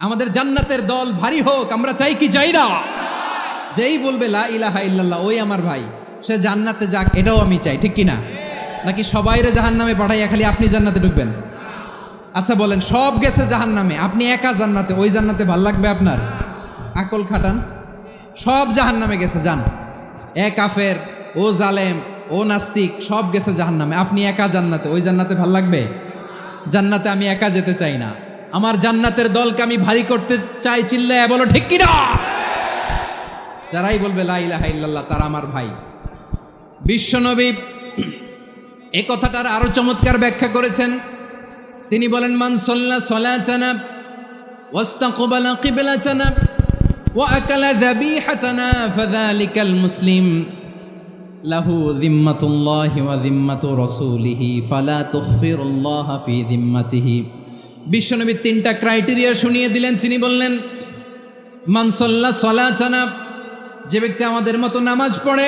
আমাদের জান্নাতের দল ভারী হোক, আমরা চাই কি চাই না? যেই বলবে লা ইলাহা ইল্লাল্লাহ ওই আমার ভাই, সে জান্নাতে যাক, এটাও আমি চাই, ঠিক কিনা? নাকি সবাইরে জাহান্নামে পাঠাইয়া খালি আপনি জান্নাতে ঢুকবেন? আচ্ছা বলেন, সব গেছে জাহান্নামে, আপনি একা জান্নাতে, ওই জান্নাতে ভাল লাগবে আপনার? আকল খাটান। সব জাহান্নামে গেছে, যান। এ কাফের, ও জালেম, ও নাস্তিক, সব গেছে জাহান্নামে, আপনি একা জান্নাতে, ওই জান্নাতে ভাল লাগবে? জান্নাতে আমি একা যেতে চাই না, আমার জান্নাতের দলকে আমি ভারী করতে চাই। চিল্লায় বলো ঠিক কিনা? যারাই বলবে লা ইলাহা ইল্লাল্লাহ তারা আমার ভাই। বিশ্বনবী এই কথাটার আরো চমৎকার ব্যাখ্যা করেছেন। তিনি বলেন, মান সাল্লা সালাতানা ওয়াস্তাকবালা কিবলাতানা ওয়া আকালা যাবিহাতানা ফাযালিকাল মুসলিম লাহু যিম্মাতুল্লাহি ওয়া যিম্মাতু রাসূলিহি ফালা তুখফিরুল্লাহ ফি যিম্মাতিহি। বিশ্বনবী তিনটা ক্রাইটেরিয়া শুনিয়ে দিলেন। তিনি বললেন, মান সাল্লা সালাতানা, যে ব্যক্তি আমাদের মতো নামাজ পড়ে,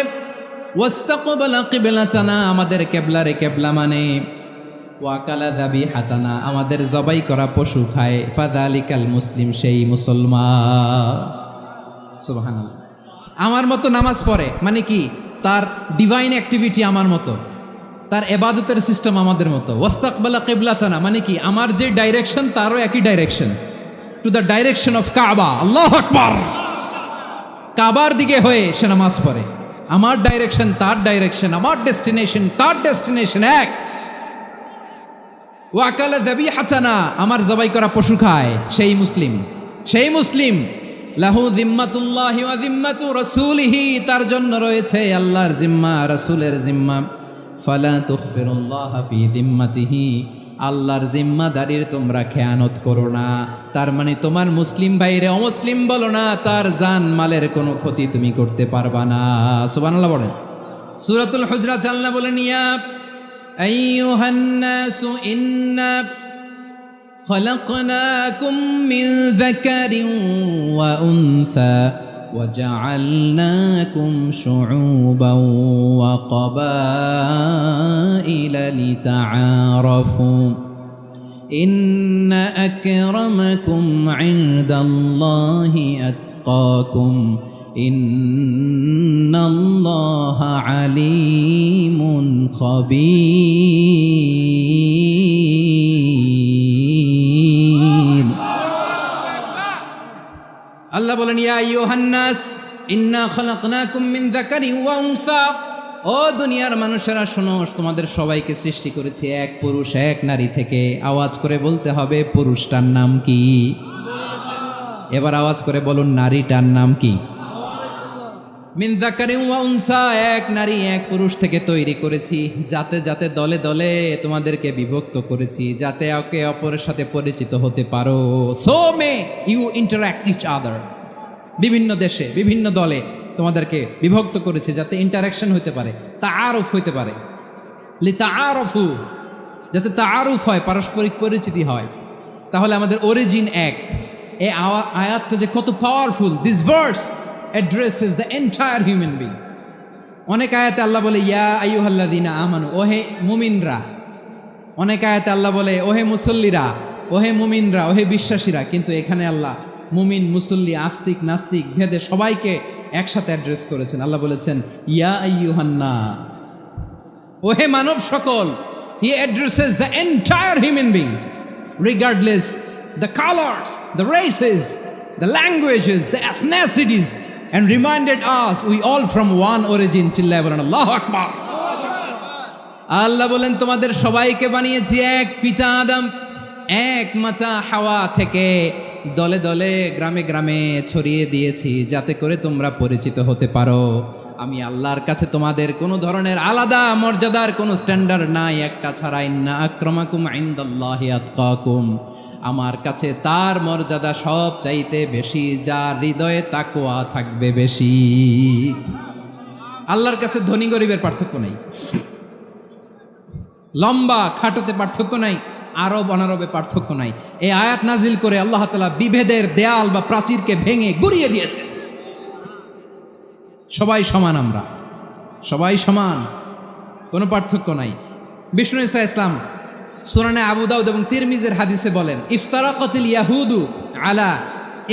ওয়াস্তাকবালা কিবলাতানা, আমাদের কিবলারে কিবলা মানে, ওয়াকালা যাবিহাতানা, আমাদের জবাই করা পশু খায়, ফাযালিকাল মুসলিম, সেই মুসলমান। সুবহানাল্লাহ। আমার মতো নামাজ পড়ে মানে কি? তার ডিভাইন অ্যাক্টিভিটি আমার মতো, তার ইবাদতের সিস্টেম আমাদের মতো। ওয়াস্তাকবালা কিবলাতানা মানে কি? আমার যে ডাইরেকশন তারও একই direction, to the direction of কাবা। আল্লাহু আকবার। কাবার দিকে হয়ে সে নামাজ পড়ে, আমার ডাইরেকশন তার ডাইরেকশন, আমার ডেস্টিনেশন তার ডেস্টিনেশন এক। ওয়াকালা যাবিহাতানা, আমার জবাই করা পশু খায়, সেই মুসলিম, সেই মুসলিম। লাহু যিম্মাতুল্লাহি ওয়া যিম্মাতু রাসূলিহি, তার জন্য রয়েছে আল্লাহর জিম্মা, রাসূলের জিম্মা। ফালা তুখফিরুল্লাহ ফি যিম্মাতিহি, আল্লাহর জিম্মাদারির তোমরা খেয়ানত করো না। তার মানে তোমার মুসলিম ভাইরে অমুসলিম বলো না, তার জান মালের কোনো ক্ষতি তুমি করতে পারবা না। সুবহানাল্লাহ বলেন। সূরাতুল হুজরাত আল্লাহ বলেন, ইয়া আইয়ুহান নাসু ইন্না খলাকনাকুম মিন যাকারিন ওয়া উনসা وجعلناكم شعوبا وقبائل لتعارفوا إن أكرمكم عند الله أتقاكم إن الله عليم خبير। আল্লাহ বলেন, ইয়া আইয়ুহান নাস ইন্না খলাকনাকুম মিন যাকারিন ওয়া উনসা, ও দুনিয়ার মানুষেরা শোনো, তোমাদের সবাইকে সৃষ্টি করেছি এক পুরুষ এক নারী থেকে। আওয়াজ করে বলতে হবে, পুরুষটার নাম কি? এবার আওয়াজ করে বলুন, নারীটার নাম কি? মিন যাকারিন ওয়া উনসা, এক নারী এক পুরুষ থেকে তৈরি করেছি। যাতে যাতে দলে দলে তোমাদেরকে বিভক্ত করেছি, যাতে একে অপরের সাথে পরিচিত হতে পারো। So may you interact each other. বিভিন্ন দেশে বিভিন্ন দলে তোমাদেরকে বিভক্ত করেছি যাতে ইন্টারাকশন হতে পারে, তাআরুফ হতে পারে। লিতাআরফু, যাতে তাআরুফ হয়, পারস্পরিক পরিচিতি হয়। তাহলে আমাদের অরিজিন এক। এই আয়াতটা যে কত powerful! This verse addresses the entire human being. অনেক আয়াতে আল্লাহ বলে, ইয়া আইয়ুহাল্লাযীনা আমানু, ওহে মুমিনরা। অনেক আয়াতে আল্লাহ বলে, ওহে মুসল্লিরা, ওহে মুমিনরা, ওহে বিশ্বাসীরা। কিন্তু এখানে আল্লাহ মুমিন, মুসল্লি, আস্তিক, নাস্তিক ভেদে সবাইকে একসাথে অ্যাড্রেস করেছেন। আল্লাহ বলেছেন, ইয়া আইয়ুহান নাস, ওহে মানব সকল। হি addresses the entire human being, regardless the colours, the races, the languages, the ethnicities, and reminded us we all from one origin. চিল্লায় বলেন আল্লাহু আকবার। আল্লাহ বলেন, তোমাদের সবাইকে বানিয়েছি এক পিতা আদম, এক মাতা হাওয়া থেকে। দলে দলে গ্রামে গ্রামে ছড়িয়ে দিয়েছি যাতে করে তোমরা পরিচিত হতে পারো। আমি আল্লাহর কাছে তোমাদের কোনো ধরনের আলাদা মর্যাদার কোনো স্ট্যান্ডার্ড নাই, একটা ছাড়া। ইন্না আক্রামাকুম ইনদাল্লাহি আতকাকুম, আমার কাছে তার মর্যাদা সব চাইতে বেশি, যার হৃদয়ে তাকওয়া থাকবে বেশি। আল্লাহর কাছে ধনী গরিবের পার্থক্য নাই, লম্বা খাটোতে পার্থক্য নাই, আরব অনারবে পার্থক্য নাই। এই আয়াত নাজিল করে আল্লাহ তাআলা বিভেদের দেয়াল বা প্রাচীরকে ভেঙে গুড়িয়ে দিয়েছে। সবাই সমান, আমরা সবাই সমান, কোনো পার্থক্য নাই। বিষ্ণু ঈসা ইসলাম সুনানে আবু দাউদ এবং তিরমিজির হাদিসে বলেন, ইফতারাকাতিল ইয়াহুদু আলা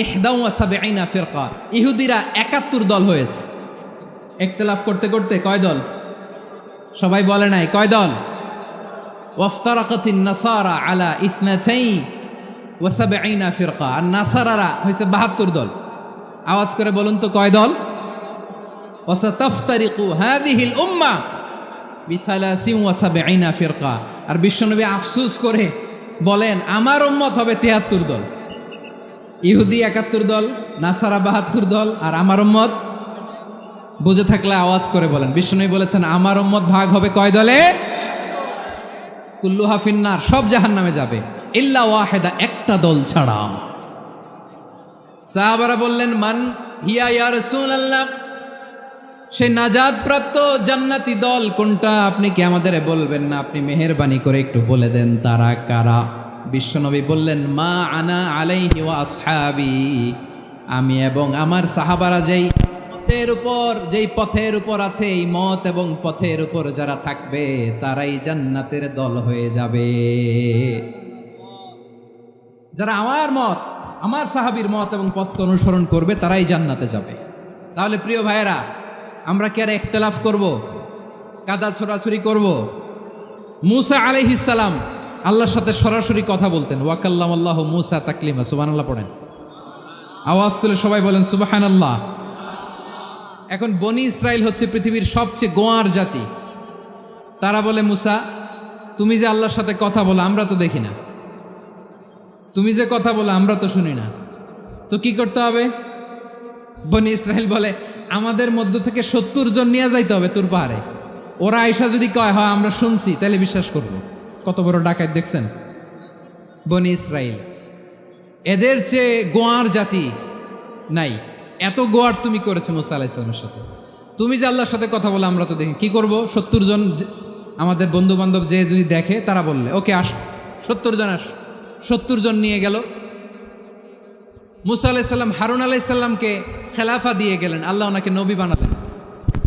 71 ফিরকা, ইহুদিরা 71 দল হয়েছে। ইখতিলাফ করতে করতে কয় দল? সবাই বলে নাই কয় দল? ওয়াফতারাকাতিন নাসারা আলা 72 ফিরকা, আর নাসারারা হয়েছে 72 দল। আওয়াজ করে বলুন তো কয় দল? ওয়াসাতাফতারিকু হাযিহিল উম্মাহ বি73 ফিরকা। আর বিশ্বনবী আফসোস করে বলেন আমার উম্মত হবে 73 দল। ইহুদি 71 দল, নাসারা 72 দল, আর আমার উম্মত, বুঝে থাকলে আওয়াজ করে বলেন। বিশ্বনবী বলেছেন আমার উম্মত ভাগ হবে কয় দলে? কুল্লুহা ফিন্নার, সব জাহান্নামে যাবে, ইল্লা ওয়াহিদা, একটা দল ছাড়া। সাহাবারা বললেন মান হিয়া ইয়া রাসূলুল্লাহ, সেই নাজাত প্রাপ্ত জান্নাতি দল কোনটা? আপনি কি আমাদের বলবেন না? আপনি মেহেরবানি করে একটু বলে দেন তারা কারা। বিশ্বনবী বললেন মা আনা আলাইহি ওয়া আসহাবি, আমি এবং আমার সাহাবারা যেই পথের উপর আছে, এই মত এবং পথের উপর যারা থাকবে তারাই জান্নাতের দল হয়ে যাবে। যারা আমার মত, আমার সাহাবীর মত এবং পথকে অনুসরণ করবে তারাই জান্নাতে যাবে। তাহলে প্রিয় ভাইয়েরা, আমরা কি আর ইখতিলাফ করব, কাদা ছোড়াছুরি করব? মূসা আলাইহিস সালাম আল্লাহর সাথে সরাসরি কথা বলতেন। ওয়া কাল্লামাল্লাহু মূসা তাকলিমা, সুবহানাল্লাহ পড়েন। আওয়াজ তুলে সবাই বলেন সুবহানাল্লাহ। এখন বনি ইসরাইল হচ্ছে পৃথিবীর সবচেয়ে গোয়ার জাতি। তারা বলে মূসা তুমি যে আল্লাহর সাথে কথা বলো আমরা তো দেখি না, তুমি যে কথা বলো আমরা তো শুনি না, তো কি করতে হবে? বনি ইসরাইল বলে আমাদের মধ্য থেকে 70 জন নিয়ে যাইতে হবে তুর পাহাড়ে। ওরা আয়েশা যদি কয় হয় আমরা শুনছি, তাহলে বিশ্বাস করব। কত বড় ডাকাত দেখছেন বনি ইসরাইল। এদের চেয়ে গোয়ার জাতি নাই। এত গোয়ার তুমি করেছে মুসা আলাইহিস সালামের সাথে। তুমি যে আল্লাহর সাথে কথা বলে আমরা তো দেখি, কি করব? 70 জন আমাদের বন্ধু বান্ধব যে যদি দেখে তারা বললে ওকে আস, 70 জন আস। 70 জন নিয়ে গেল। মুসা আলাইহিস সালাম হারুন আলাইহিস সালামকে খেলাফা দিয়ে গেলেন, আল্লাহ ওনাকে নবী বানালেন।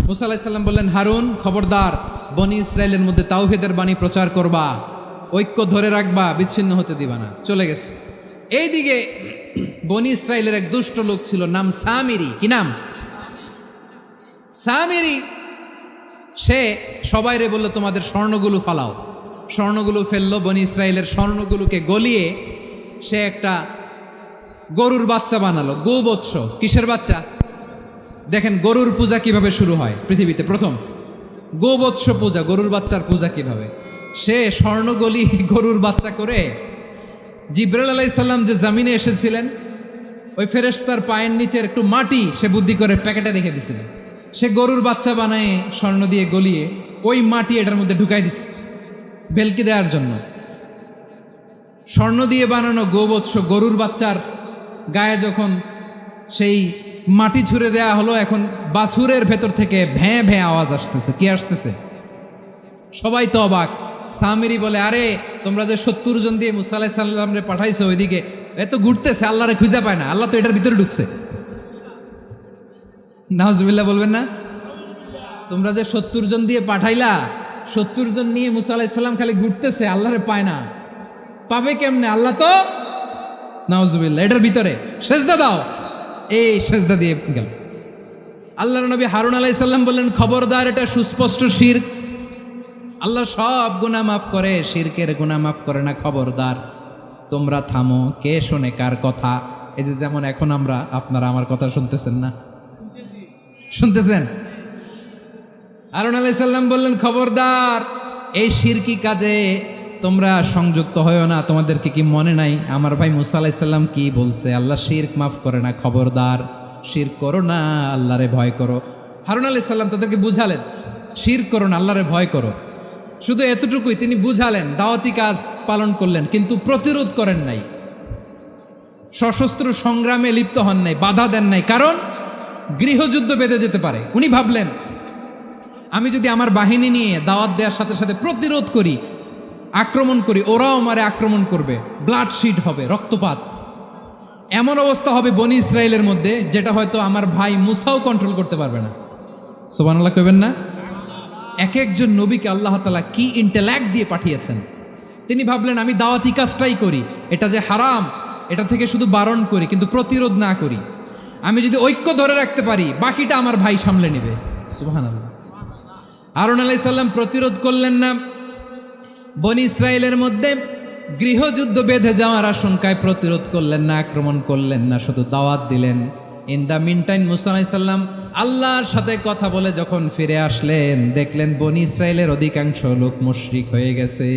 মুসা আলাইহিস সালাম বললেন হারুন খবরদার, বনি ইসরাইলের মধ্যে তাওহীদের বাণী প্রচার করবা, ঐক্য ধরে রাখবা, বিচ্ছিন্ন হতে দিবা না। চলে গেছে। এইদিকে বনি ইসরাইলের এক দুষ্ট লোক ছিল, নাম সামিরি। কি নাম? সামিরি। সে সবাইরে বলল তোমাদের স্বর্ণগুলো ফালাও। স্বর্ণগুলো ফেললো। বনি ইসরাইলের স্বর্ণগুলোকে গলিয়ে সে একটা গরুর বাচ্চা বানালো। গোবৎস। কিসের বাচ্চা? দেখেন গরুর পূজা কিভাবে শুরু হয় পৃথিবীতে প্রথম। গোবৎস পূজা, গরুর বাচ্চার পূজা কিভাবে। সে স্বর্ণ গলি গরুর বাচ্চা করে জিবরাইল আলাইহিস সালাম যে জমিনে এসেছিলেন, ওই ফেরেশতার পায়ের নিচের একটু মাটি সে বুদ্ধি করে প্যাকেটে রেখে দিছিল। সে গরুর বাচ্চা বানায় স্বর্ণ দিয়ে গলিয়ে ওই মাটি এটার মধ্যে ঢুকাই দিছে ভেলকি দেওয়ার জন্য। স্বর্ণ দিয়ে বানানো গোবৎস গরুর বাচ্চার গায়ে যখন সেই মাটি ছুঁড়ে দেয়া হলো, এখন বাছুরের ভেতর থেকে ভ্যাঁ ভ্যাঁ আওয়াজ আসতেছে। কি আসতেছে? সবাই তো অবাক। সামিরি বলে আরে তোমরা যে 70 জন দিয়ে মুসা আলাইহিস সালামরে পাঠাইছো, ওইদিকে এত ঘুরতেছে, আল্লাহরে খুঁজে পায় না, আল্লাহ তো এটার ভিতরে ঢুকছে। নাউজুবিল্লাহ বলবেন না? তোমরা যে 70 জন দিয়ে পাঠাইলা, 70 জন নিয়ে মুসা আলাইহিস সালাম খালি ঘুরতেছে, আল্লাহরে পায় না। পাবে কেমনে? আল্লাহ তো, নাউজুবিল্লাহ, এটার ভিতরে সেজদা দাও। এই সেজদা দিয়ে গেল। আল্লাহর নবী হারুন আলাইহিস সালাম বললেন খবরদার, এটা সুস্পষ্ট শিরক। আল্লাহ সব গুনাহ মাফ করে, শিরকের গুনাহ মাফ করে না। খবরদার, তোমরা থামো। কে শোনে কার কথা? এই যে যেমন এখন আপনারা আমার কথা শুনতেছেন না? শুনতেছেন? হারুন আলাইহিস সালাম বললেন খবরদার, এই শিরকি কাজে তোমরা সংযুক্ত হয়েও না। তোমাদেরকে কি মনে নাই আমার ভাই মুসা আলাইহিস সালাম কি বলছে? আল্লাহ শিরক মাফ করে না। খবরদার, শিরক করো না, আল্লাহরে ভয় করো। হারুন আলাইহিস সালাম তাদেরকে বুঝালেন শিরক করো না, আল্লাহরে ভয় করো। শুধু এতটুকুই তিনি বুঝালেন, দাওয়াতি কাজ পালন করলেন, কিন্তু প্রতিরোধ করেন নাই, সশস্ত্র সংগ্রামে লিপ্ত হন নাই, বাধা দেন নাই। কারণ গৃহযুদ্ধ বেঁধে যেতে পারে। উনি ভাবলেন আমি যদি আমার বাহিনী নিয়ে দাওয়াত দেওয়ার সাথে সাথে প্রতিরোধ করি, আক্রমণ করি, ওরাও আমারে আক্রমণ করবে, ব্লাডশিট হবে, রক্তপাত। এমন অবস্থা হবে বনি ইসরায়েলের মধ্যে যেটা হয়তো আমার ভাই মুসাও কন্ট্রোল করতে পারবে না। সুবহানাল্লাহ কইবেন না? এক একজন নবীকে আল্লাহ তাআলা কি ইন্টেলেক্ট দিয়ে পাঠিয়েছেন। তিনি ভাবলেন আমি দাওয়াতি কাজটাই করি, এটা যে হারাম এটা থেকে শুধু বারণ করি কিন্তু প্রতিরোধ না করি। আমি যদি ঐক্য ধরে রাখতে পারি বাকিটা আমার ভাই সামলে নেবে। সুবহানাল্লাহ। হারুন আলাইহিস সালাম প্রতিরোধ করলেন না, বনি ইসরায়েলের মধ্যে গৃহযুদ্ধ বেঁধে যাওয়ার আশঙ্কায় প্রতিরোধ করলেন না, আক্রমণ করলেন না, শুধু দাওয়াত দিলেন। ইন দ্য মিন টাইম মুসা আলাইহিস সালাম আল্লাহর সাথে কথা বলে যখন ফিরে আসলেন, দেখলেন বনি ইসরায়েলের অধিকাংশ লোক মুশরিক হয়ে গেছে,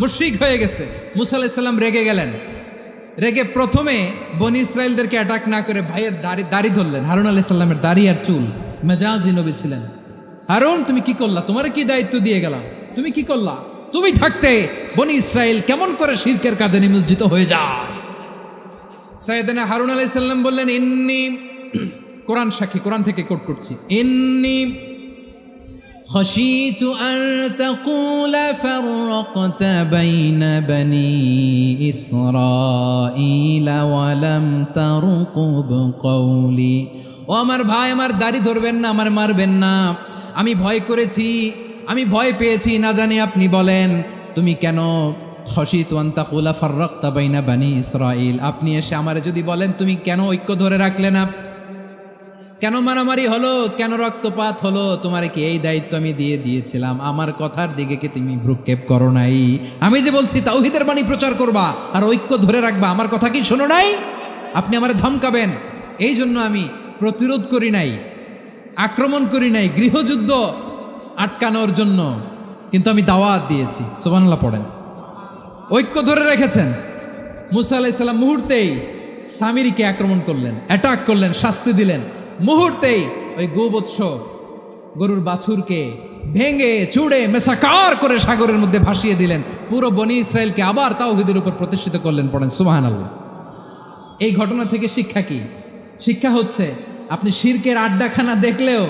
মুশরিক হয়ে গেছে। মুসা আলাইহিস সালাম রেগে গেলেন। রেগে প্রথমে বনি ইসরায়েলদেরকে অ্যাটাক না করে ভাইয়ের দাড়ি ধরলেন। হারুন আলাইহিস সালামের দাড়ি আর চুল, মেজাজি নবী ছিলেন। হারুন তুমি কি করলা? তোমার কি দায়িত্ব দিয়ে গেলাম, তুমি কি করলা? তুমি থাকতে বনি ইসরায়েল কেমন করে শিরকের কাজে নিমজ্জিত হয়ে যায়? সাইয়েদনা হারুন আলাইহিস সালাম বললেন, ইন্নী, কোরআন সাক্ষী, কোরআন থেকে কোট করছি, ইন্নী খাশীতু আন তাকুলা ফাররাকতা বাইনা বনি ইসরাঈল ওয়া লাম তারকুব কওলি। ও আমার ভাই, আমার দাড়ি ধরবেন না, আমার মারবেন না। আমি ভয় করেছি, আমি ভয় পেয়েছি, না জানি আপনি বলেন তুমি কেন খাশীতু আন তাকুলা ফাররাকতা বাইনা বনি ইসরাঈল, আপনি এসে আমারে যদি বলেন তুমি কেন ঐক্য ধরে রাখলে না, কেন মারামারি হলো, কেন রক্তপাত হলো, তোমারে কি এই দায়িত্ব আমি দিয়ে দিয়েছিলাম? আমার কথার দিকে কি তুমি ভ্রুক্ষেপ করো নাই? আমি যে বলছি তাওহীদের বাণী প্রচার করবা আর ঐক্য ধরে রাখবা, আমার কথা কি শোনো নাই? আপনি আমারে ধমকাবেন, এই জন্য আমি প্রতিরোধ করি নাই, আক্রমণ করি নাই, গৃহযুদ্ধ আটকানোর জন্য কিন্তু আমি দাওয়াত দিয়েছি। সুবহানাল্লাহ পড়েন। ঐক্য ধরে রেখেছেন। মুসা আলাইহিস সালাম মুহূর্তেই সামিরীকে আক্রমণ করলেন, অ্যাটাক করলেন, শাস্তি দিলেন। মুহূর্তেই ওই গোবৎস গরুর বাছুরকে ভেঙে চুড়ে মেসাকার করে সাগরের মধ্যে ভাসিয়ে দিলেন। পুরো বনি ইসরায়েলকে আবার তাওহীদের উপর প্রতিষ্ঠিত করলেন। পড়েন সুবহানাল্লাহ। এই ঘটনা থেকে শিক্ষা কি? শিক্ষা হচ্ছে আপনি শিরকের আড্ডাখানা দেখলেও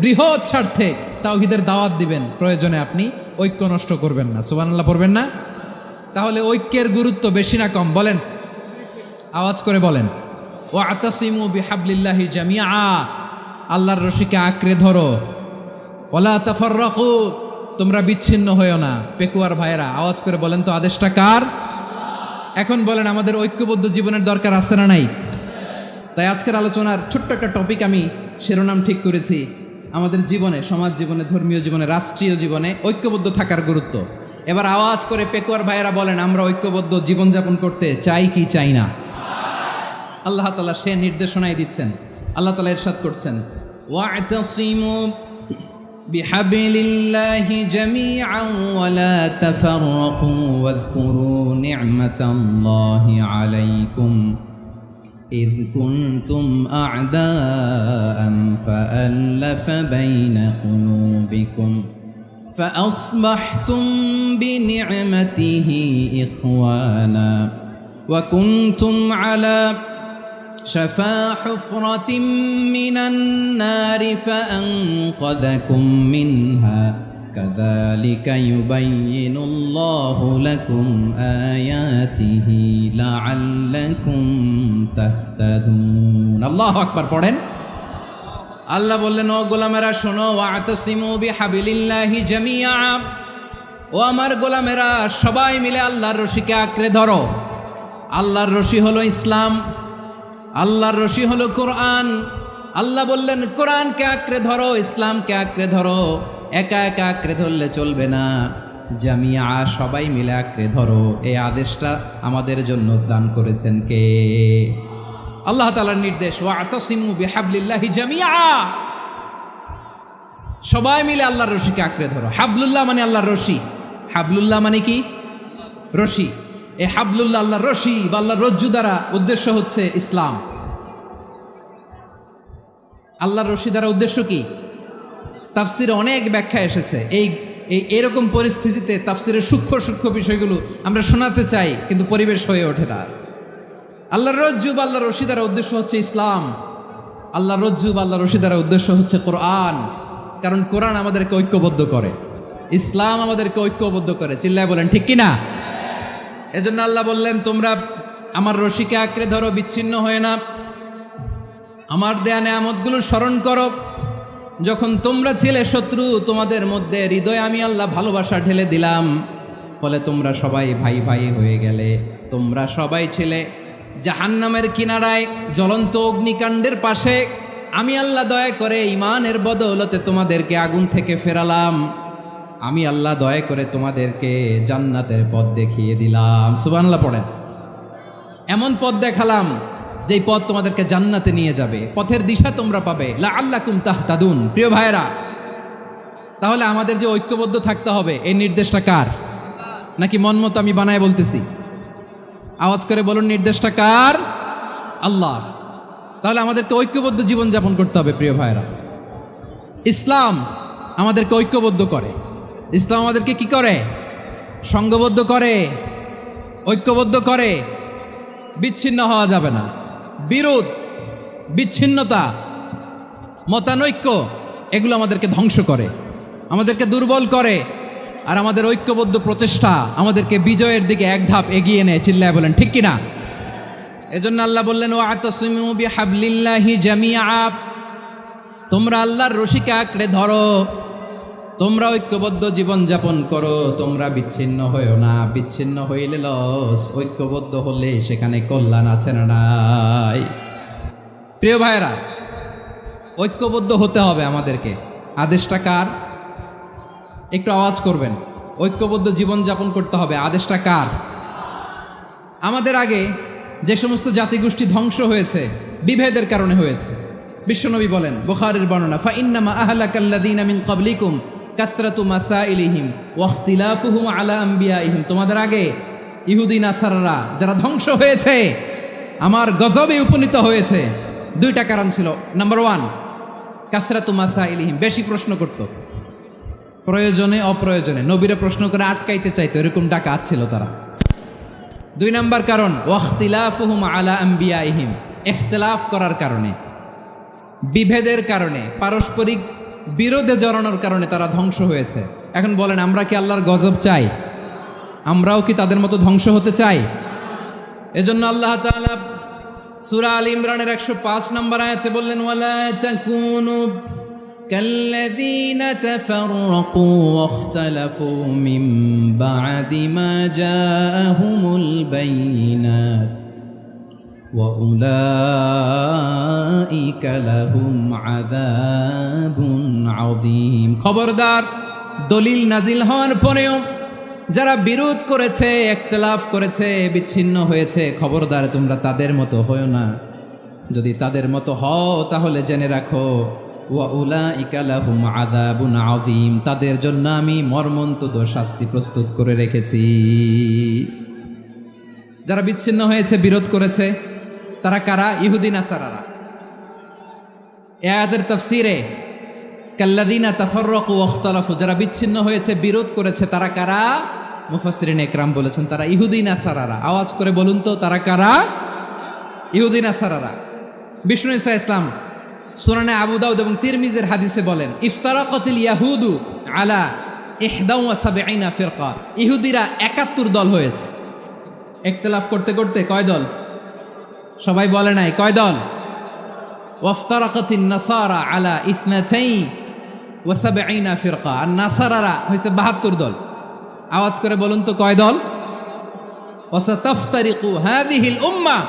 বৃহৎ স্বার্থে তাওহীদের দাওয়াত দিবেন, প্রয়োজনে আপনি ঐক্য নষ্ট করবেন না। সুবহানাল্লাহ পড়বেন না? তাহলে ঐক্যের গুরুত্ব বেশি না কম? বলেন, আওয়াজ করে বলেন। ওয়াতাসিমু বিহাবলিল্লাহি জামিআ, আল্লাহর রশিকে আঁকড়ে ধরো। ওয়ালা তাফাররাকু, তোমরা বিচ্ছিন্ন হয়েও না। পেকুয়ার ভাইয়েরা আওয়াজ করে বলেন তো, আদেশটা কার? এখন বলেন আমাদের ঐক্যবদ্ধ জীবনের দরকার আছে না নাই? তাই আজকের আলোচনার ছোট্ট একটা টপিক আমি শিরোনাম ঠিক করেছি, আমাদের জীবনে, সমাজ জীবনে, ধর্মীয় জীবনে, রাষ্ট্রীয় জীবনে ঐক্যবদ্ধ থাকার গুরুত্ব। এবার আওয়াজ করে পেকুয়ার ভাইয়েরা বলেন, আমরা ঐক্যবদ্ধ জীবনযাপন করতে চাই কি চাই না? আল্লাহ তাআলা সে নির্দেশনাই দিচ্ছেন। আল্লাহ তাআলা ইরশাদ করছেন, ওয়া'তাসিমু বিহাবলিল্লাহি জামিআন ওয়া লা তাফাররাকু ওয়াযকুরু নি'মাতাল্লাহি আলাইকুম إذ كنتم أعداء فألف بين قلوبكم فأصبحتم بنعمته إخوانا وكنتم على شفا حفرة من النار فأنقذكم منها كذلك يبين الله لكم آياته لعلكم تهتدون الله أكبر পড়েন। আল্লাহ বললেন, ও গোলামেরা শোনো, ওয়াতাসিমু বিহাবলিল্লাহি জামিআ, ও আমার গোলামেরা সবাই মিলে আল্লাহর রশিকে আঁকড়ে ধরো। আল্লাহর রশি হলো ইসলাম, আল্লাহর রশি হলো কোরআন। আল্লাহ বললেন কোরআনকে আঁকড়ে ধরো, ইসলামকে আঁকড়ে ধরো। একা একা আঁকড়ে ধরলে চলবে না, জামিয়া, সবাই মিলে আঁকড়ে ধরো। এই আদেশটা আমাদের জন্য দান করেছেন কে? আল্লাহ তাআলার নির্দেশ, ওয়াতাসিমু বিহাবলিল্লাহি জামিআ, সবাই মিলে আল্লাহর রশিকে আঁকড়ে ধরো। হাবলুল্লাহ মানে আল্লাহর রশি। হাবলুল্লাহ মানে কি? রশি। এই হাবলুল্লাহ আল্লাহর রশি বা আল্লাহর রজ্জু দ্বারা উদ্দেশ্য হচ্ছে ইসলাম। আল্লাহর রশি দ্বারা উদ্দেশ্য কি? তাফসিরে অনেক ব্যাখ্যা এসেছে। এরকম পরিস্থিতিতে তাফসিরের সূক্ষ্ম সূক্ষ্ম বিষয়গুলো আমরা শোনাতে চাই, কিন্তু পরিবেশ হয়ে ওঠে না। আল্লাহর রজ্জু বা আল্লাহর রশি দ্বারা উদ্দেশ্য হচ্ছে ইসলাম। আল্লাহর রজ্জু বা আল্লাহর রশি দ্বারা উদ্দেশ্য হচ্ছে কোরআন, কারণ কোরআন আমাদেরকে ঐক্যবদ্ধ করে, ইসলাম আমাদেরকে ঐক্যবদ্ধ করে। চিল্লায় বলেন ঠিক কিনা? এজন্য আল্লাহ বললেন, তোমরা আমার রশিকে আঁকড়ে ধরো, বিচ্ছিন্ন হয়ে না। আমার দেয়া নেয়ামতগুলো স্মরণ করো। যখন তোমরা ছিলে শত্রু, তোমাদের মধ্যে হৃদয়ে আমি আল্লাহ ভালোবাসা ঢেলে দিলাম, ফলে তোমরা সবাই ভাই ভাই হয়ে গেলে। তোমরা সবাই ছিলে জাহান্নামের কিনারায় জ্বলন্ত অগ্নিকাণ্ডের পাশে। আমি আল্লাহ দয়া করে ইমানের বদৌলতে তোমাদেরকে আগুন থেকে ফেরালাম। আমি আল্লাহ দয়া করে তোমাদেরকে জান্নাতের পথ দেখিয়ে দিলাম। সুবহানাল্লাহ পড়েন। এমন পথ দেখালাম যেই পথ তোমাদেরকে জান্নাতে নিয়ে যাবে, পথের দিশা তোমরা পাবে। লাআল্লাকুম তাহতাদুন। প্রিয় ভাইরা, তাহলে আমাদের যে ঐক্যবদ্ধ থাকতে হবে, এই নির্দেশটা কার? নাকি মন মতো আমি বানায় বলতেছি? আওয়াজ করে বলুন, নির্দেশটা কার? আল্লাহ। তাহলে আমাদেরকে ঐক্যবদ্ধ জীবনযাপন করতে হবে। প্রিয় ভাইরা, ইসলাম আমাদেরকে ঐক্যবদ্ধ করে। ইসলাম আমাদেরকে কি করে? সংঘবদ্ধ করে, ঐক্যবদ্ধ করে। বিচ্ছিন্ন হওয়া যাবে না। বিরোধ, বিচ্ছিন্নতা, মতানৈক্য এগুলো আমাদেরকে ধ্বংস করে, আমাদেরকে দুর্বল করে। আর আমাদের ঐক্যবদ্ধ প্রচেষ্টা আমাদেরকে বিজয়ের দিকে এক ধাপ এগিয়ে নেয়। চিল্লায় বলেন ঠিক কিনা? এজন্য আল্লাহ বললেন, ওয়াতাসিমু বিহাবলিল্লাহি জামিআ। তোমরা আল্লাহর রশিকে আঁকড়ে ধরো, তোমরা ঐক্যবদ্ধ জীবন যাপন করো, তোমরা বিচ্ছিন্ন হইও না। বিচ্ছিন্ন হইলে লস, ঐক্যবদ্ধ হলে সেখানে কল্যাণ আছে না নাই? প্রিয় ভাইরা, ঐক্যবদ্ধ হতে হবে আমাদেরকে। আদেশটা কার? একটু আওয়াজ করবেন। ঐক্যবদ্ধ জীবন যাপন করতে হবে, আদেশটা কার? আমাদের আগে যে সমস্ত জাতিগোষ্ঠী ধ্বংস হয়েছে বিভেদের কারণে হয়েছে। বিশ্বনবী বলেন, বুখারীর বর্ণনা, ফাইন্নামা আহলাকাল্লাযীনা মিন ক্বাবলিকুম কাসরাতু মাসাইলিহিম ওয়া ইখতিলাফুহুম আলা আম্বিয়াইহিম। তোমাদের আগে ইহুদি নাসারারা যারা ধ্বংস হয়েছে, আমার গজবে উপনীত হয়েছে, দুইটা কারণ ছিল। নাম্বার 1, কাসরাতু মাসাইলিহিম, বেশি প্রশ্ন করত, প্রয়োজনে অপ্রয়োজনে নবীরা প্রশ্ন করে আটকাইতে চাইতো, এরকম ডাকাত ছিল তারা। 2 নাম্বার কারণ, ওয়া ইখতিলাফুহুম আলা আম্বিয়াইহিম, ইখতিলাফ করার কারণে, বিভেদের কারণে, পারস্পরিক বিরোধে জড়ানোর কারণে তারা ধ্বংস হয়েছে। এখন বলেন, আমরা কি আল্লাহর গজব চাই? আমরাও কি তাদের মতো ধ্বংস হতে চাই? এজন্য আল্লাহ তাআলা সূরা আল ইমরানের 105 নম্বর আয়াতে বললেন, ওয়ালা তাকুনু কাল্লাযীনা তাফাররাকু ওয়াখতালাফু মিন বা'দি মা জাআহুমুল বাইয়িনাত ওয়া উলাইকা লাহুম আযাবুন আযীম। খবরদার, দলিল নাজিল হওয়ার পরেও যারা বিরোধ করেছে, ইখতিলাফ করেছে, বিচ্ছিন্ন হয়েছে, খবরদার তোমরা তাদের মতো হও না। যদি তাদের মতো হও তাহলে জেনে রাখো, ওয়া উলাইকা লাহুম আযাবুন আযীম, তাদের জন্য আমি মর্মন্তুদ শাস্তি প্রস্তুত করে রেখেছি। যারা বিচ্ছিন্ন হয়েছে, বিরোধ করেছে, তারা কারা? ইহুদি নাসারারা। এই আয়াতের তাফসীরে কাল্লাযীনা তাফাররাকু ওয়াখতালাফু, যারা বিচ্ছিন্ন হয়েছে, বিরোধ করেছে, তারা কারা? মুফাসসিরিন ইকরাম বলেছেন তারা ইহুদি নাসারারা। আওয়াজ করে বলুন তো, তারা কারা? ইহুদি নাসারারা। বিষ্ণু ঈসা ইসলাম সুনানে আবু দাউদ এবং তিরমিজির হাদিসে বলেন, ইফতারাকাতিল ইয়াহুদু আলা 71 ফিরকা। ইহুদিরা 71 দল হয়েছে। ইখতিলাফ করতে করতে কয় দল? সবাই বলে নাই, কয় দল? ওয়াফতারাকাতিন নাসারা আলা 72 ফিরকা। আর নাসারারা হয়েছে 72 দল। আওয়াজ করে বলুন তো, কয় দল? ওয়াসাতাফতারিকু হাযিহিল উম্মাহ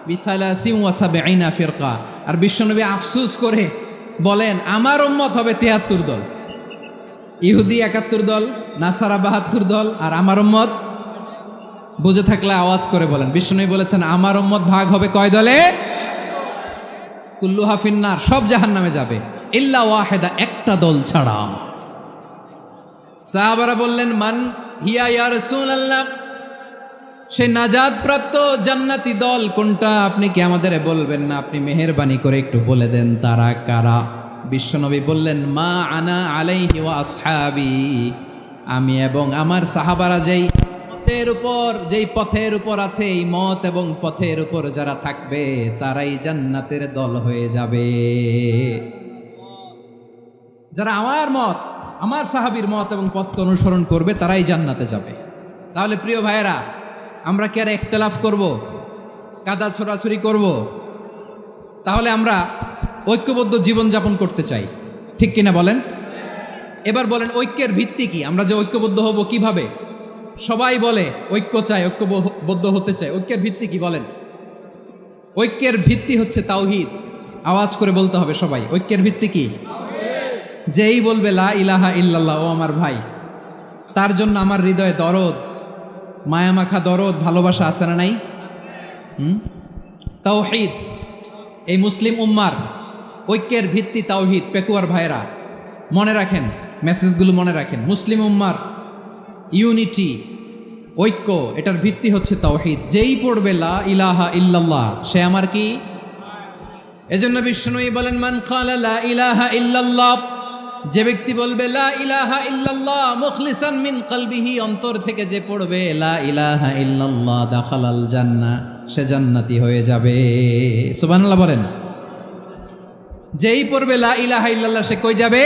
বি73 ফিরকা। আর বিশ্বনবী আফসোস করে বলেন, আমার উম্মত হবে 73 দল। ইহুদি 71 দল, নাসারা 72 দল, আর আমার উম্মত, বুঝে থাকলে আওয়াজ করে বলেন। বিশ্বনবী বলেছেন, আমার উম্মত ভাগ হবে কয় দলে? কুল্লুহা ফিন্নার, সব জাহান্নামে যাবে, ইল্লা ওয়াহিদা, একটা দল ছাড়া। সাহাবারা বললেন, মান হিয়া ইয়া রাসূলুল্লাহ, সে নাজাত প্রাপ্ত জান্নাতি দল কোনটা? আপনি কি আমাদের বলবেন না? আপনি মেহেরবানি করে একটু বলে দেন তারা কারা। বিশ্বনবী বললেন, মা আনা আলাইহি ওয়া আসহাবি, আমি এবং আমার সাহাবারা যেই পথের উপর আছে, এই মত এবং পথের উপর যারা থাকবে তারাই জান্নাতের দল হয়ে যাবে। যারা আমার মত, আমার সাহাবীর মত এবং পথকে অনুসরণ করবে তারাই জান্নাতে যাবে। তাহলে প্রিয় ভাইয়েরা, আমরা কি আর ইখতিলাফ করব, কাদা ছোড়াছুরি করব? তাহলে আমরা ঐক্যবদ্ধ জীবনযাপন করতে চাই, ঠিক কিনা বলেন? এবার বলেন, ঐক্যের ভিত্তি কি? আমরা যে ঐক্যবদ্ধ হব কিভাবে? সবাই বলে ঐক্য চায়, ঐক্যবদ্ধ হতে চায়। ঐক্যের ভিত্তি কি বলেন? ঐক্যের ভিত্তি হচ্ছে তাওহীদ। আওয়াজ করে বলতে হবে সবাই, ঐক্যের ভিত্তি কি? যেই বলবে লা ইলাহা ইল্লাল্লাহ, ও আমার ভাই, তার জন্য আমার হৃদয়ে দরদ, মায়ামাখা দরদ, ভালোবাসা আছে না নাই? তাওহীদ। এই মুসলিম উম্মার ঐক্যের ভিত্তি তাওহীদ। পেকুয়ার ভাইরা মনে রাখেন, মেসেজগুলো মনে রাখেন। মুসলিম উম্মার ইউনিটি, ঐক্য, এটার ভিত্তি হচ্ছে তাওহীদ। যেই পড়বে লা ইলাহা ইল্লাল্লাহ, সে আমার কি? এজন্য বিষ্ণুই বলেন, মান ক্বালা লা ইলাহা ইল্লাল্লাহ, যে ব্যক্তি বলবে লা ইলাহা ইল্লাল্লাহ মুখলিসান মিন কলবিহি, অন্তর থেকে যে পড়বে লা ইলাহা ইল্লাল্লাহ, দাখালাল জান্নাহ, সে জান্নাতি হয়ে যাবে। সুবহানাল্লাহ বলেন। যেই পড়বে লা ইলাহা ইল্লাল্লাহ, সে কই যাবে?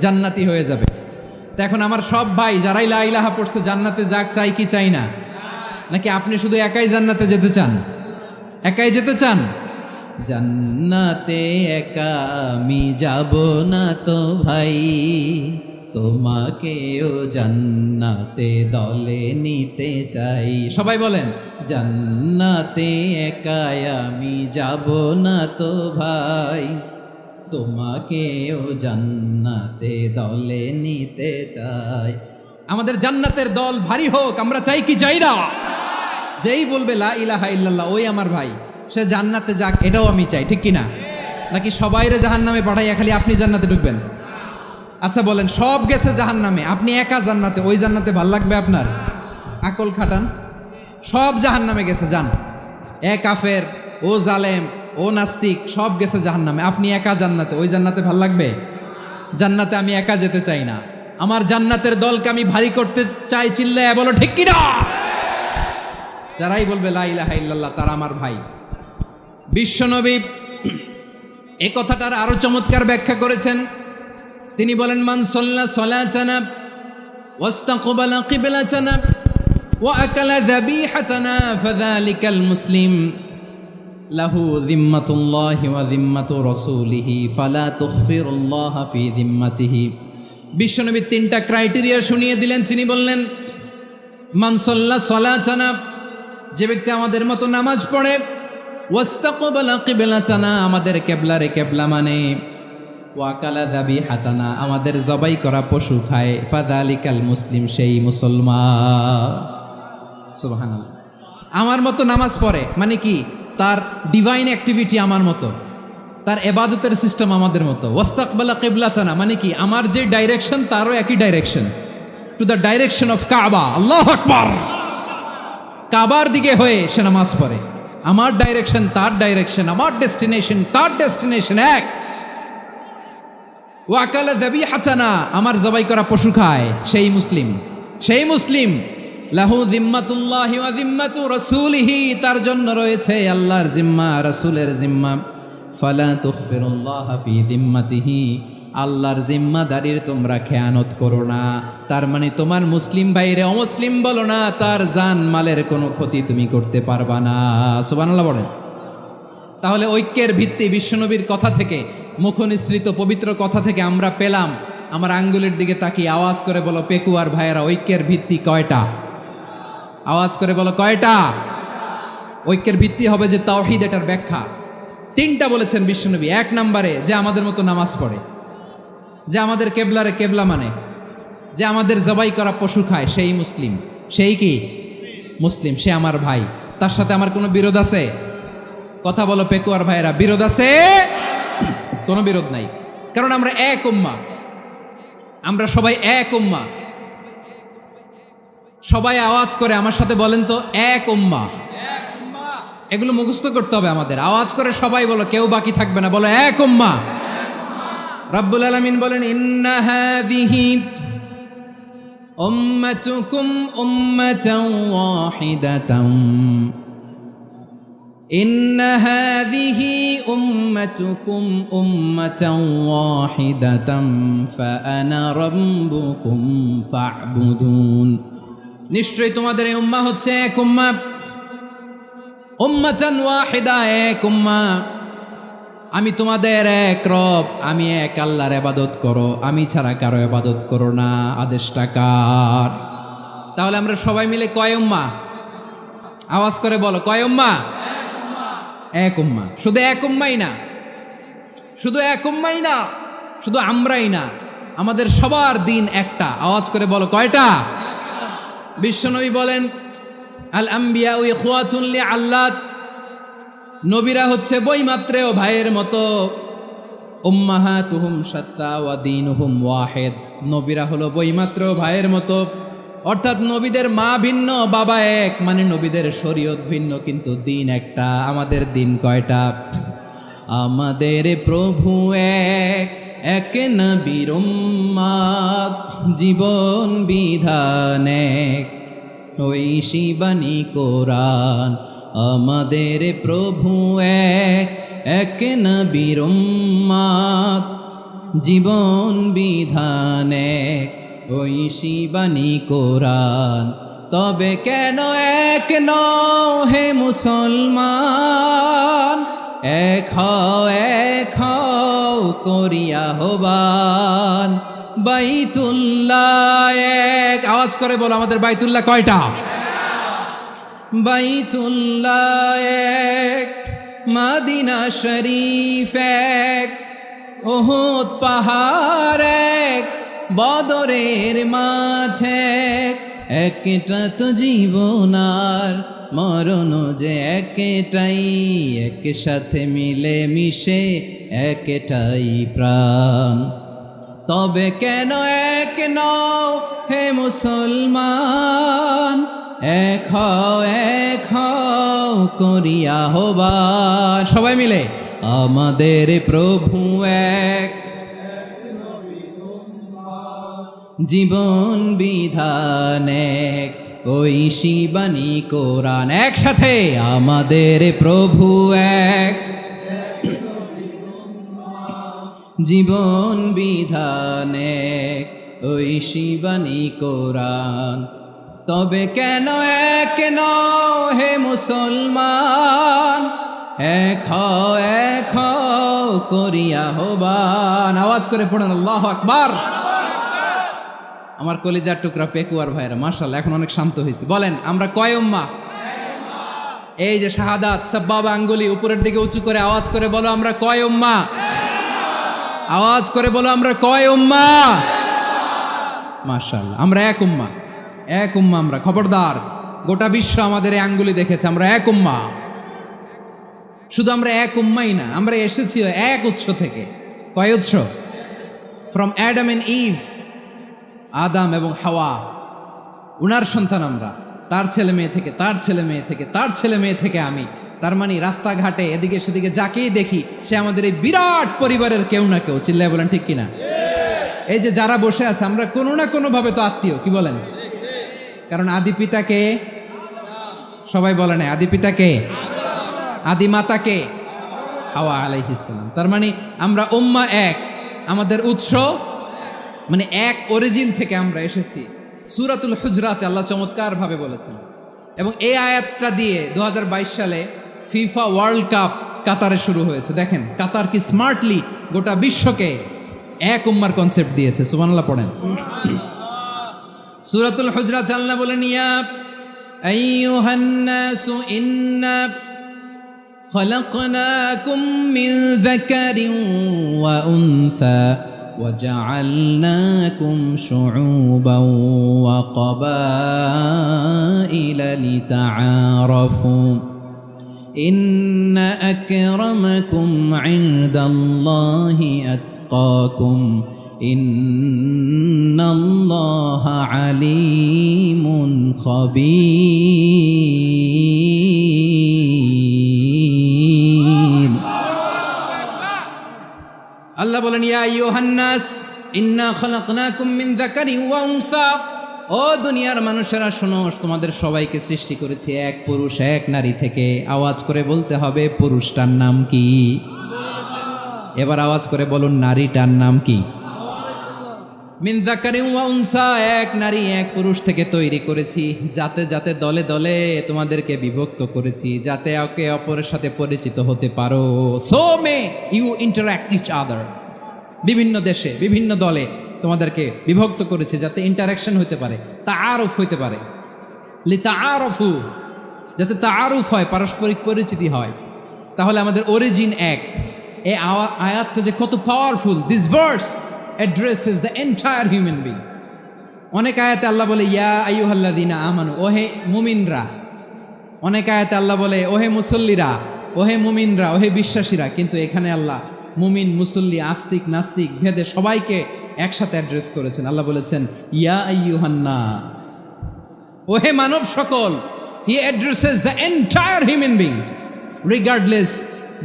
জান্নাতি হয়ে যাবে। তো এখন আমার সব ভাই যারাই লা ইলাহা পড়ছে জান্নাতে যাক, চাই কি চাই না? নাকি আপনি শুধু একাই জান্নাতে যেতে চান? একাই যেতে চান? জান্নাতে একা আমি যাব না তো ভাই, তোমাকেও জান্নাতে দলে নিতে চাই। সবাই বলেন, জান্নাতে একা আমি যাব না তো ভাই, তোমাকেও জান্নাতে দলে নিতে চাই। আমাদের জান্নাতের দল ভারী হোক, আমরা চাই কি চাই না? যেই বলবে লা ইলাহা ইল্লাল্লাহ, ওই আমার ভাই, সে জান্নাতে যাক, এটাও আমি চাই, ঠিক কিনা? নাকি সবাইরে জাহান্নামে পাঠাইয়া খালি আপনি জান্নাতে ঢুকবেন? আচ্ছা বলেন, সব গেছে জাহান্নামে, আপনি একা জান্নাতে, ওই জান্নাতে ভাল লাগবে আপনার? আকল খাটান। সব জাহান্নামে গেছে, যান। এ কাফের, ও জালেম, ও নাস্তিক, সব গেছে জাহান্নামে, আপনি একা জান্নাতে, ওই জান্নাতে ভাল লাগবে? জান্নাতে আমি একা যেতে চাই না, আমার জান্নাতের দলকে আমি ভারী করতে চাই। চিল্লায় বলো ঠিক কিনা? যারাই বলবে লা ইলাহা ইল্লাল্লাহ, তারা আমার ভাই। বিশ্বনবী এই কথাটার আরো চমৎকার ব্যাখ্যা করেছেন। তিনি বলেন, মান সাল্লা সালাতানা ওয়াস্তাকবালা কিবলাতানা ওয়া আকালা যাবিহাতানা ফাযালিকাল মুসলিম লাহু যিম্মাতুল্লাহি ওয়া যিম্মাতু রাসূলিহি ফালা তুখফিরুল্লাহ ফি যিম্মাতিহি। বিশ্বনবী তিনটা ক্রাইটেরিয়া শুনিয়ে দিলেন। তিনি বললেন, মান সাল্লা সালাতানা, যে ব্যক্তি আমাদের মতো নামাজ পড়ে, ওয়াস্তাকবালা কিবলাতানা, আমাদের কিবলারে কিবলা মানে, ওয়াকালা যাবিহাতানা, আমাদের জবাই করা পশু খায়, ফাযালিকাল মুসলিম, সেই মুসলমান। সুবহানাল্লাহ। আমার মতো নামাজ পড়ে মানে কি? তার ডিভাইন অ্যাক্টিভিটি আমার মতো, তার ইবাদতের সিস্টেম আমাদের মতো। ওয়াস্তাকবালা কিবলাতানা মানে কি? আমার যে ডাইরেকশন, তারও একই direction, to the direction of কাবা। আল্লাহু আকবার। কাবার দিকে হয়ে সে নামাজ পড়ে। আমার ডাইরেকশন, তার ডাইরেকশন, আমার ডেস্টিনেশন, তার ডেস্টিনেশন এক। ওয়াকালা যাবিহাতানা, আমার জবাই করা পশু খায়, সেই মুসলিম। সেই মুসলিম। লাহু যিম্মাতুল্লাহি ওয়া যিম্মাতু রাসূলিহি, তার জন্য রয়েছে আল্লাহর জিম্মা, রাসূলের জিম্মা। ফালা তুখফিরুল্লাহ ফি যিম্মাতিহি, আল্লাহর জিম্মাদারির তোমরা খেয়ানত করো না। তার মানে তোমার মুসলিম ভাইরে অমুসলিম বলো না, তার জান মালের কোনো ক্ষতি তুমি করতে পারবা না। সুবহানাল্লাহ বলেন। তাহলে ঐক্যের ভিত্তি বিশ্বনবীর কথা থেকে, মুখনিসৃত পবিত্র কথা থেকে আমরা পেলাম। আমার আঙ্গুলের দিকে তাকিয়ে আওয়াজ করে বলো পেকুয়ার ভাইয়েরা, ঐক্যের ভিত্তি কয়টা? আওয়াজ করে বলো কয়টা? ঐক্যের ভিত্তি হবে যে তাওহীদ, এটার ব্যাখ্যা তিনটা বলেছেন বিশ্বনবী। এক নম্বরে, যে আমাদের মতো নামাজ পড়ে, যে আমাদের কেবলারে কেবলা মানে, যে আমাদের জবাই করা পশু খায়, সেই মুসলিম। সেই কি? মুসলিম। সে আমার ভাই। তার সাথে আমার কোনো বিরোধ আছে? কথা বলো পেকুয়ার ভাইয়েরা, বিরোধ আছে? কোনো বিরোধ নাই, কারণ আমরা এক উম্মাহ, আমরা সবাই এক উম্মাহ। সবাই আওয়াজ করে আমার সাথে বলেন তো, এক উম্মাহ। এগুলো মুখস্থ করতে হবে আমাদের। আওয়াজ করে সবাই বলো, কেউ বাকি থাকবে না, বলো এক উম্মাহ। রব্বুল আলামিন বলেন, ইন্না হাযিহি উম্মাতুকুম উম্মাতান ওয়াহিদাতান, ইন্না হাযিহি উম্মাতুকুম উম্মাতান ওয়াহিদাতান ফাআনা রাব্বুকুম ফা'বুদুন। নিশ্চয়ই তোমাদের এই উম্মাহ হচ্ছে এক উম্মাহ। উম্মাতান ওয়াহিদা, এক উম্মাহ। আমি তোমাদের এক রব, আমি এক আল্লাহর ইবাদত করো, আমি ছাড়া কারো ইবাদত করো না। আদেশটা কার? তাহলে আমরা সবাই মিলে কয় উম্মাহ? আওয়াজ করে বলো, কয় উম্মাহ? এক উম্মাহ। শুধু এক উম্মাই না, শুধু এক উম্মাই না, শুধু আমরাই না, আমাদের সবার দিন একটা। আওয়াজ করে বলো, কয়টা? বিশ্বনবী বলেন, আল আম্বিয়া ইখওয়াতুন লিআল্লাত, নবীরা হচ্ছে বইমাত্রেও ভাইয়ের মতো। উম্মাহাতুহুম শাত্তা ওয়া দীনুহুম ওয়াহিদ, নবীরা হলো বইমাত্রেও ভাইয়ের মতো। অর্থাৎ নবীদের মা ভিন্ন, বাবা এক, মানে নবীদের শরীয়ত ভিন্ন, কিন্তু দিন একটা। আমাদের দিন কয়টা? আমাদের প্রভু এক, এক নবীর উম্মত, জীবন বিধান এক, ওই শিবানী কোরআন। আমাদের প্রভু এক, এক নবীর উম্মত, জীবন বিধান এক, ওই শিবানী কোরআন। তবে কেন এক নও হে মুসলমান, এক হও করিয়া হবান। বাইতুল্লাহ এক, আওয়াজ করে বলো, আমাদের বাইতুল্লাহ কয়টা? বাইতুল্লাহ এক, মদিনা শরীফ এক, উহুদ পাহাড় এক, বদরের মাঠ এক। একটা তো জীবন আর মরণ যে একটাই, একসাথে মিলে মিশে একটাই প্রাণ। তবে কেন এক নও হে মুসলমান, এক হও করিয়া হবান। সবাই মিলে, আমাদের প্রভু এক, জীবন বিধান এক, ওই শিবানী কোরআন। একসাথে, আমাদের প্রভু এক, জীবন বিধান এক, ওই শিবানী কোরআন। তবে কেন এক নও হে মুসলমান, এক হও করিয়া হবান। আওয়াজ করে পড়েন আল্লাহু আকবার। আমার কলিজার টুকরা পেকুয়ার ভাইরা মাশাআল্লাহ এখন অনেক শান্ত হয়েছে। বলেন, আমরা কয় উম্মাহ? এই যে শাহাদাত সাব্বাবা আঙ্গুলি উপরের দিকে উঁচু করে আওয়াজ করে বলো, আমরা কয় উম্মাহ? আওয়াজ করে বলো, আমরা কয় উম্মাহ? মাশাআল্লাহ, আমরা এক উম্মাহ, এক উম্মাহ আমরা। খবরদার, গোটা বিশ্ব আমাদের এই আঙ্গুলি দেখেছে, আমরা এক উম্মাহ। শুধু আমরা এক উম্মাই না, আমরা এসেছি এক উৎস থেকে। কয় উৎস? ফ্রম অ্যাডাম এন্ড ইভ, আদাম এবং হাওয়া, উনার সন্তান আমরা। তার ছেলে মেয়ে থেকে, তার ছেলে মেয়ে থেকে, তার ছেলে মেয়ে থেকে আমি। তার মানে রাস্তাঘাটে এদিকে সেদিকে যাকেই দেখি সে আমাদের এই বিরাট পরিবারের কেউ না কেউ। চিল্লায় বলেন ঠিক কিনা? এই যে যারা বসে আছে, আমরা কোনো না কোনো ভাবে তো আত্মীয়। কি বলেন? কারণ আদি পিতাকে সবাই বলে না, আদি পিতাকে, আদি মাতাকে হাওয়া আলাইহিস সালাম। তার মানে আমরা উম্মাহ এক, আমাদের উৎস মানে এক অরিজিন থেকে আমরা এসেছি। সূরাতুল হুজরাতে আল্লাহ চমৎকার ভাবে বলেছেন, এবং এই আয়াতটা দিয়ে 2022 সালে ফিফা ওয়ার্ল্ড কাপ কাতারে শুরু হয়েছে। দেখেন কাতার কি স্মার্টলি গোটা বিশ্বকে এক উম্মার কনসেপ্ট দিয়েছে। সুবহানাল্লাহ পড়েন। সূরাতুল হুজরাত আল্লাহ বলেন, ইয়া আইয়ুহান নাসু ইন্না খলাকনাকুম মিন যাকারিন ওয়া উনসা وجعلناكم شعوبا وقبائل لتعارفوا إن أكرمكم عند الله أتقاكم إن الله عليم خبير। আল্লাহ বলেন, ইয়া আইয়ুহান নাস ইন্না খলাকনাকুম মিন যাকারিন ওয়া উনসা, ও দুনিয়ার মানুষেরা শোনো, তোমাদের সবাইকে সৃষ্টি করেছি এক পুরুষ এক নারী থেকে। আওয়াজ করে বলতে হবে, পুরুষটার নাম কি? এবার আওয়াজ করে বলুন, নারীটার নাম কি? মিন যাকারিন ওয়া উনসা, এক নারী এক পুরুষ থেকে তৈরি করেছি। যাতে যাতে দলে দলে তোমাদেরকে বিভক্ত করেছি, যাতে একে অপরের সাথে পরিচিত হতে পারো। So may you interact each other. বিভিন্ন দেশে বিভিন্ন দলে তোমাদেরকে বিভক্ত করেছি যাতে ইন্টারাকশন হতে পারে, তাআরুফ হইতে পারে, লিতাআরফু, যাতে তাআরুফ হয়, পারস্পরিক পরিচিতি হয়। তাহলে আমাদের অরিজিন এক। এই আয়াতটা যে কত powerful! This verse addresses the entire human being. অনেক আয়াতে আল্লাহ বলে ইয়া আইয়ুহাল্লাযীনা আমানু, ওহে মুমিনরা। অনেক আয়াতে আল্লাহ বলে ওহে মুসল্লিরা, ওহে মুমিনরা, ওহে বিশ্বাসীরা। কিন্তু এখানে আল্লাহ মুমিন, মুসল্লি, আস্তিক, নাস্তিক ভেদে সবাইকে একসাথে অ্যাড্রেস করেছেন। আল্লাহ বলেছেন ইয়া আইয়ুহান নাস, ওহে মানব সকল। হি addresses the entire human being regardless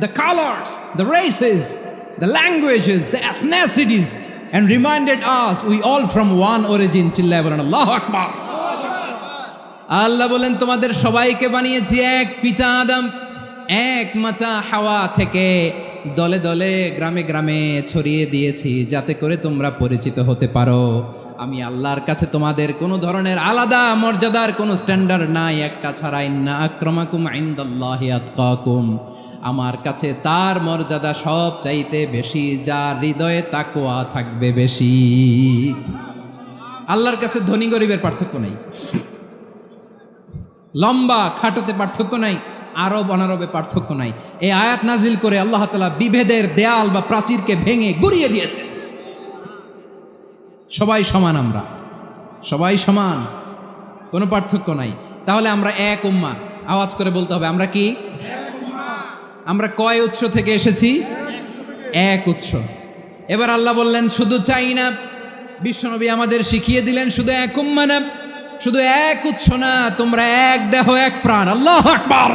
the colours, the races, the languages, the এথনিসিটিস, and reminded us we all from one origin. চিল্লায় বলেন আল্লাহু আকবার। আল্লাহ বলেন তোমাদের সবাইকে বানিয়েছি এক পিতা আদম, এক মাতা হাওয়া থেকে, দলে দলে গ্রামে গ্রামে ছড়িয়ে দিয়েছি যাতে করে তোমরা পরিচিত হতে পারো। আমি আল্লাহর কাছে তোমাদের কোনো ধরনের আলাদা মর্যাদার কোনো স্ট্যান্ডার্ড নাই, একটা ছাড়া। ইন্না আক্রামাকুম ইনদাল্লাহি আতকাকুম, আমার কাছে তার মর্যাদা সব চাইতে বেশি যার হৃদয়ে তাকওয়া থাকবে বেশি। আল্লাহর কাছে ধনী গরিবের পার্থক্য নাই, লম্বা খাটোতে পার্থক্য নাই, আরব অনারবে পার্থক্য নাই। এই আয়াত নাজিল করে আল্লাহ তাআলা বিভেদের দেয়াল বা প্রাচীরকে ভেঙে গুড়িয়ে দিয়েছে। সবাই সমান, আমরা সবাই সমান, কোনো পার্থক্য নাই। তাহলে আমরা এক উম্মাহ। আওয়াজ করে বলতে হবে আমরা কি? আমরা কয় উৎস থেকে এসেছি? এক উৎস। এবার আল্লাহ বললেন শুধু চাই না, বিশ্বনবী আমাদের শিখিয়ে দিলেন শুধু এক উম্মাহ না, শুধু এক উৎস না, তোমরা এক দেহ এক প্রাণ। আল্লাহু আকবার।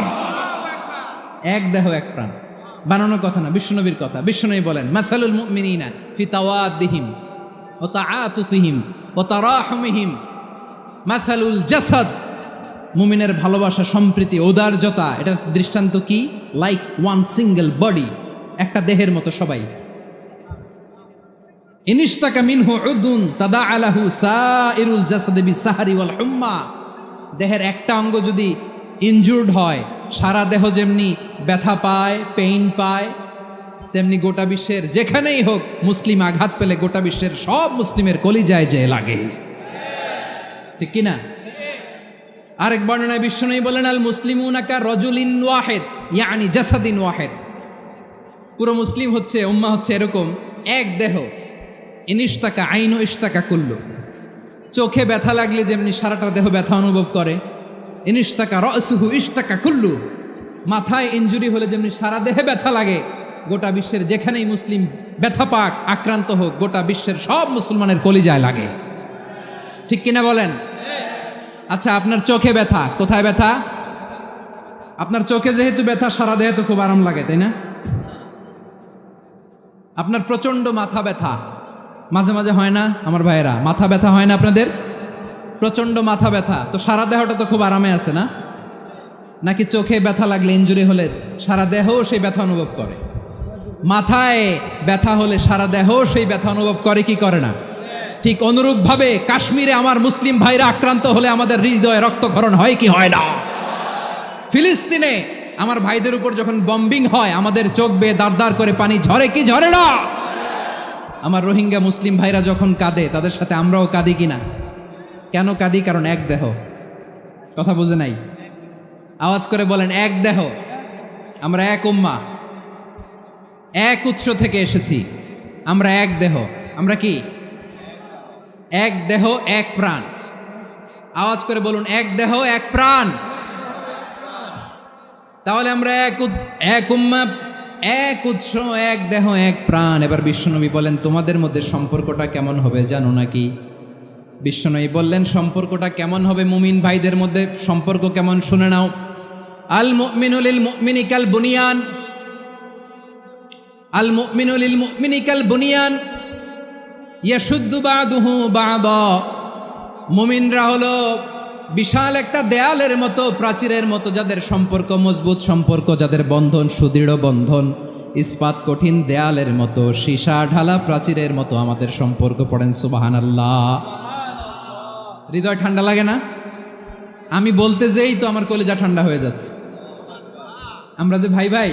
এক দেহ এক প্রাণ বানানোর কথা না, বিশ্বনবীর কথা। বিশ্বনবী বলেন মাসালুল মুমিনিনা ফি তাওয়াদ্দিহিম ওয়া তাআতুফিহিম ওয়া তারাহুমিহিম মাসালুল জাসাদ। মুমিনের ভালোবাসা, সম্প্রীতি, ঔদার্যতা, এটা দৃষ্টান্ত কি? লাইক ওয়ান সিঙ্গেল বডি, একটা দেহের মতো সবাই। ইনিশতাকা মিনহু উদুন তাদাআ লাহু সাইরুল জাসাদি বিসাহরি ওয়াল হুম্মা। দেহের একটা অঙ্গ যদি ইনজুর্ড হয়, সারা দেহ যেমনি ব্যথা পায়, পেইন পায়, তেমনি গোটা বিশ্বের যেখানেই হোক মুসলিম আঘাত পেলে গোটা বিশ্বের সব মুসলিমের কলিজায় যে লাগে, ঠিক কিনা? আরেক বর্ণনায় বিশ্বনবী বলেন আল মুসলিমুনা কা রাজুলিন ওয়াহিদ ইয়ানি জাসাদিন ওয়াহিদ। পুরো মুসলিম হচ্ছে, উম্মাহ হচ্ছে এরকম এক দেহ। ইনিশতাকা আইনু ইশতাকা কুল্লু। চোখে ব্যথা লাগলে যেমনি সারাটা দেহ ব্যথা অনুভব করে, ইনিশতাকা রাসুহু ইশতাকা কুল্লু। মাথায় ইনজুরি হলে যেমনি সারা দেহে ব্যথা লাগে, গোটা বিশ্বের যেখানেই মুসলিম ব্যথা পাক, আক্রান্ত হোক, গোটা বিশ্বের সব মুসলমানের কলিজায় লাগে, ঠিক কিনা বলেন? আচ্ছা, আপনার চোখে ব্যথা, কোথায় ব্যথা? আপনার চোখে যেহেতু ব্যথা, সারা দেহে তো খুব আরাম লাগে, তাই না? আপনার প্রচন্ড মাথা ব্যথা মাঝে মাঝে হয় না আমার ভাইয়েরা? মাথা ব্যথা হয় না আপনাদের? প্রচন্ড মাথা ব্যথা, তো সারা দেহটা তো খুব আরামে আছে না? নাকি চোখে ব্যথা লাগলে, ইনজুরি হলে সারা দেহ সেই ব্যথা অনুভব করে? মাথায় ব্যথা হলে সারা দেহ সেই ব্যথা অনুভব করে কি করে না? ঠিক অনুরূপভাবে কাশ্মীরে আমার মুসলিম ভাইরা আক্রান্ত হলে আমাদের হৃদয়ে রক্তক্ষরণ হয় কি হয় না? ফিলিস্তিনে আমার ভাইদের উপর যখন বম্বিং হয়, আমাদের চোখ বেয়ে দাঁড় দাঁড় করে পানি ঝরে কি ঝরে না? আমার রোহিঙ্গা মুসলিম ভাইরা যখন কাঁদে, তাদের সাথে আমরাও কাঁদি কিনা? কেন কাঁদি? কারণ এক দেহ। কথা বুঝে নাই? আওয়াজ করে বলেন এক দেহ। আমরা এক উম্মাহ, এক উৎস থেকে এসেছি, আমরা এক দেহ। আমরা কি? এক দেহ এক প্রাণ। আওয়াজ করে বলুন এক দেহ এক প্রাণ। তাহলে আমরা এক উম্মাহ, এক উৎস, এক দেহ এক প্রাণ। এবার বিশ্বনবী বলেন তোমাদের মধ্যে সম্পর্কটা কেমন হবে জানো নাকি? বিশ্বনবী বললেন সম্পর্কটা কেমন হবে মুমিন ভাইদের মধ্যে, সম্পর্ক কেমন শুনে নাও। আল মুমিনু লিল মুমিনি কাল বুনিয়ান, আল মুমিনু লিল মুমিনি কাল বুনিয়ান ইয়াশুদ্দু বাদুহু বাদা। মুমিনরা হলো বিশাল একটা দেয়ালের মতো, প্রাচীরের মতো, যাদের সম্পর্ক মজবুত সম্পর্ক, যাদের বন্ধন সুদৃঢ় বন্ধন, ইস্পাত কঠিন দেয়ালের মতো, সীসা ঢালা প্রাচীরের মতো আমাদের সম্পর্ক। পড়েন সুবহানাল্লাহ। হৃদয় ঠান্ডা লাগে না? আমি বলতে যেই তো আমার কলিজা ঠান্ডা হয়ে যাচ্ছে। আমরা যে ভাই ভাই,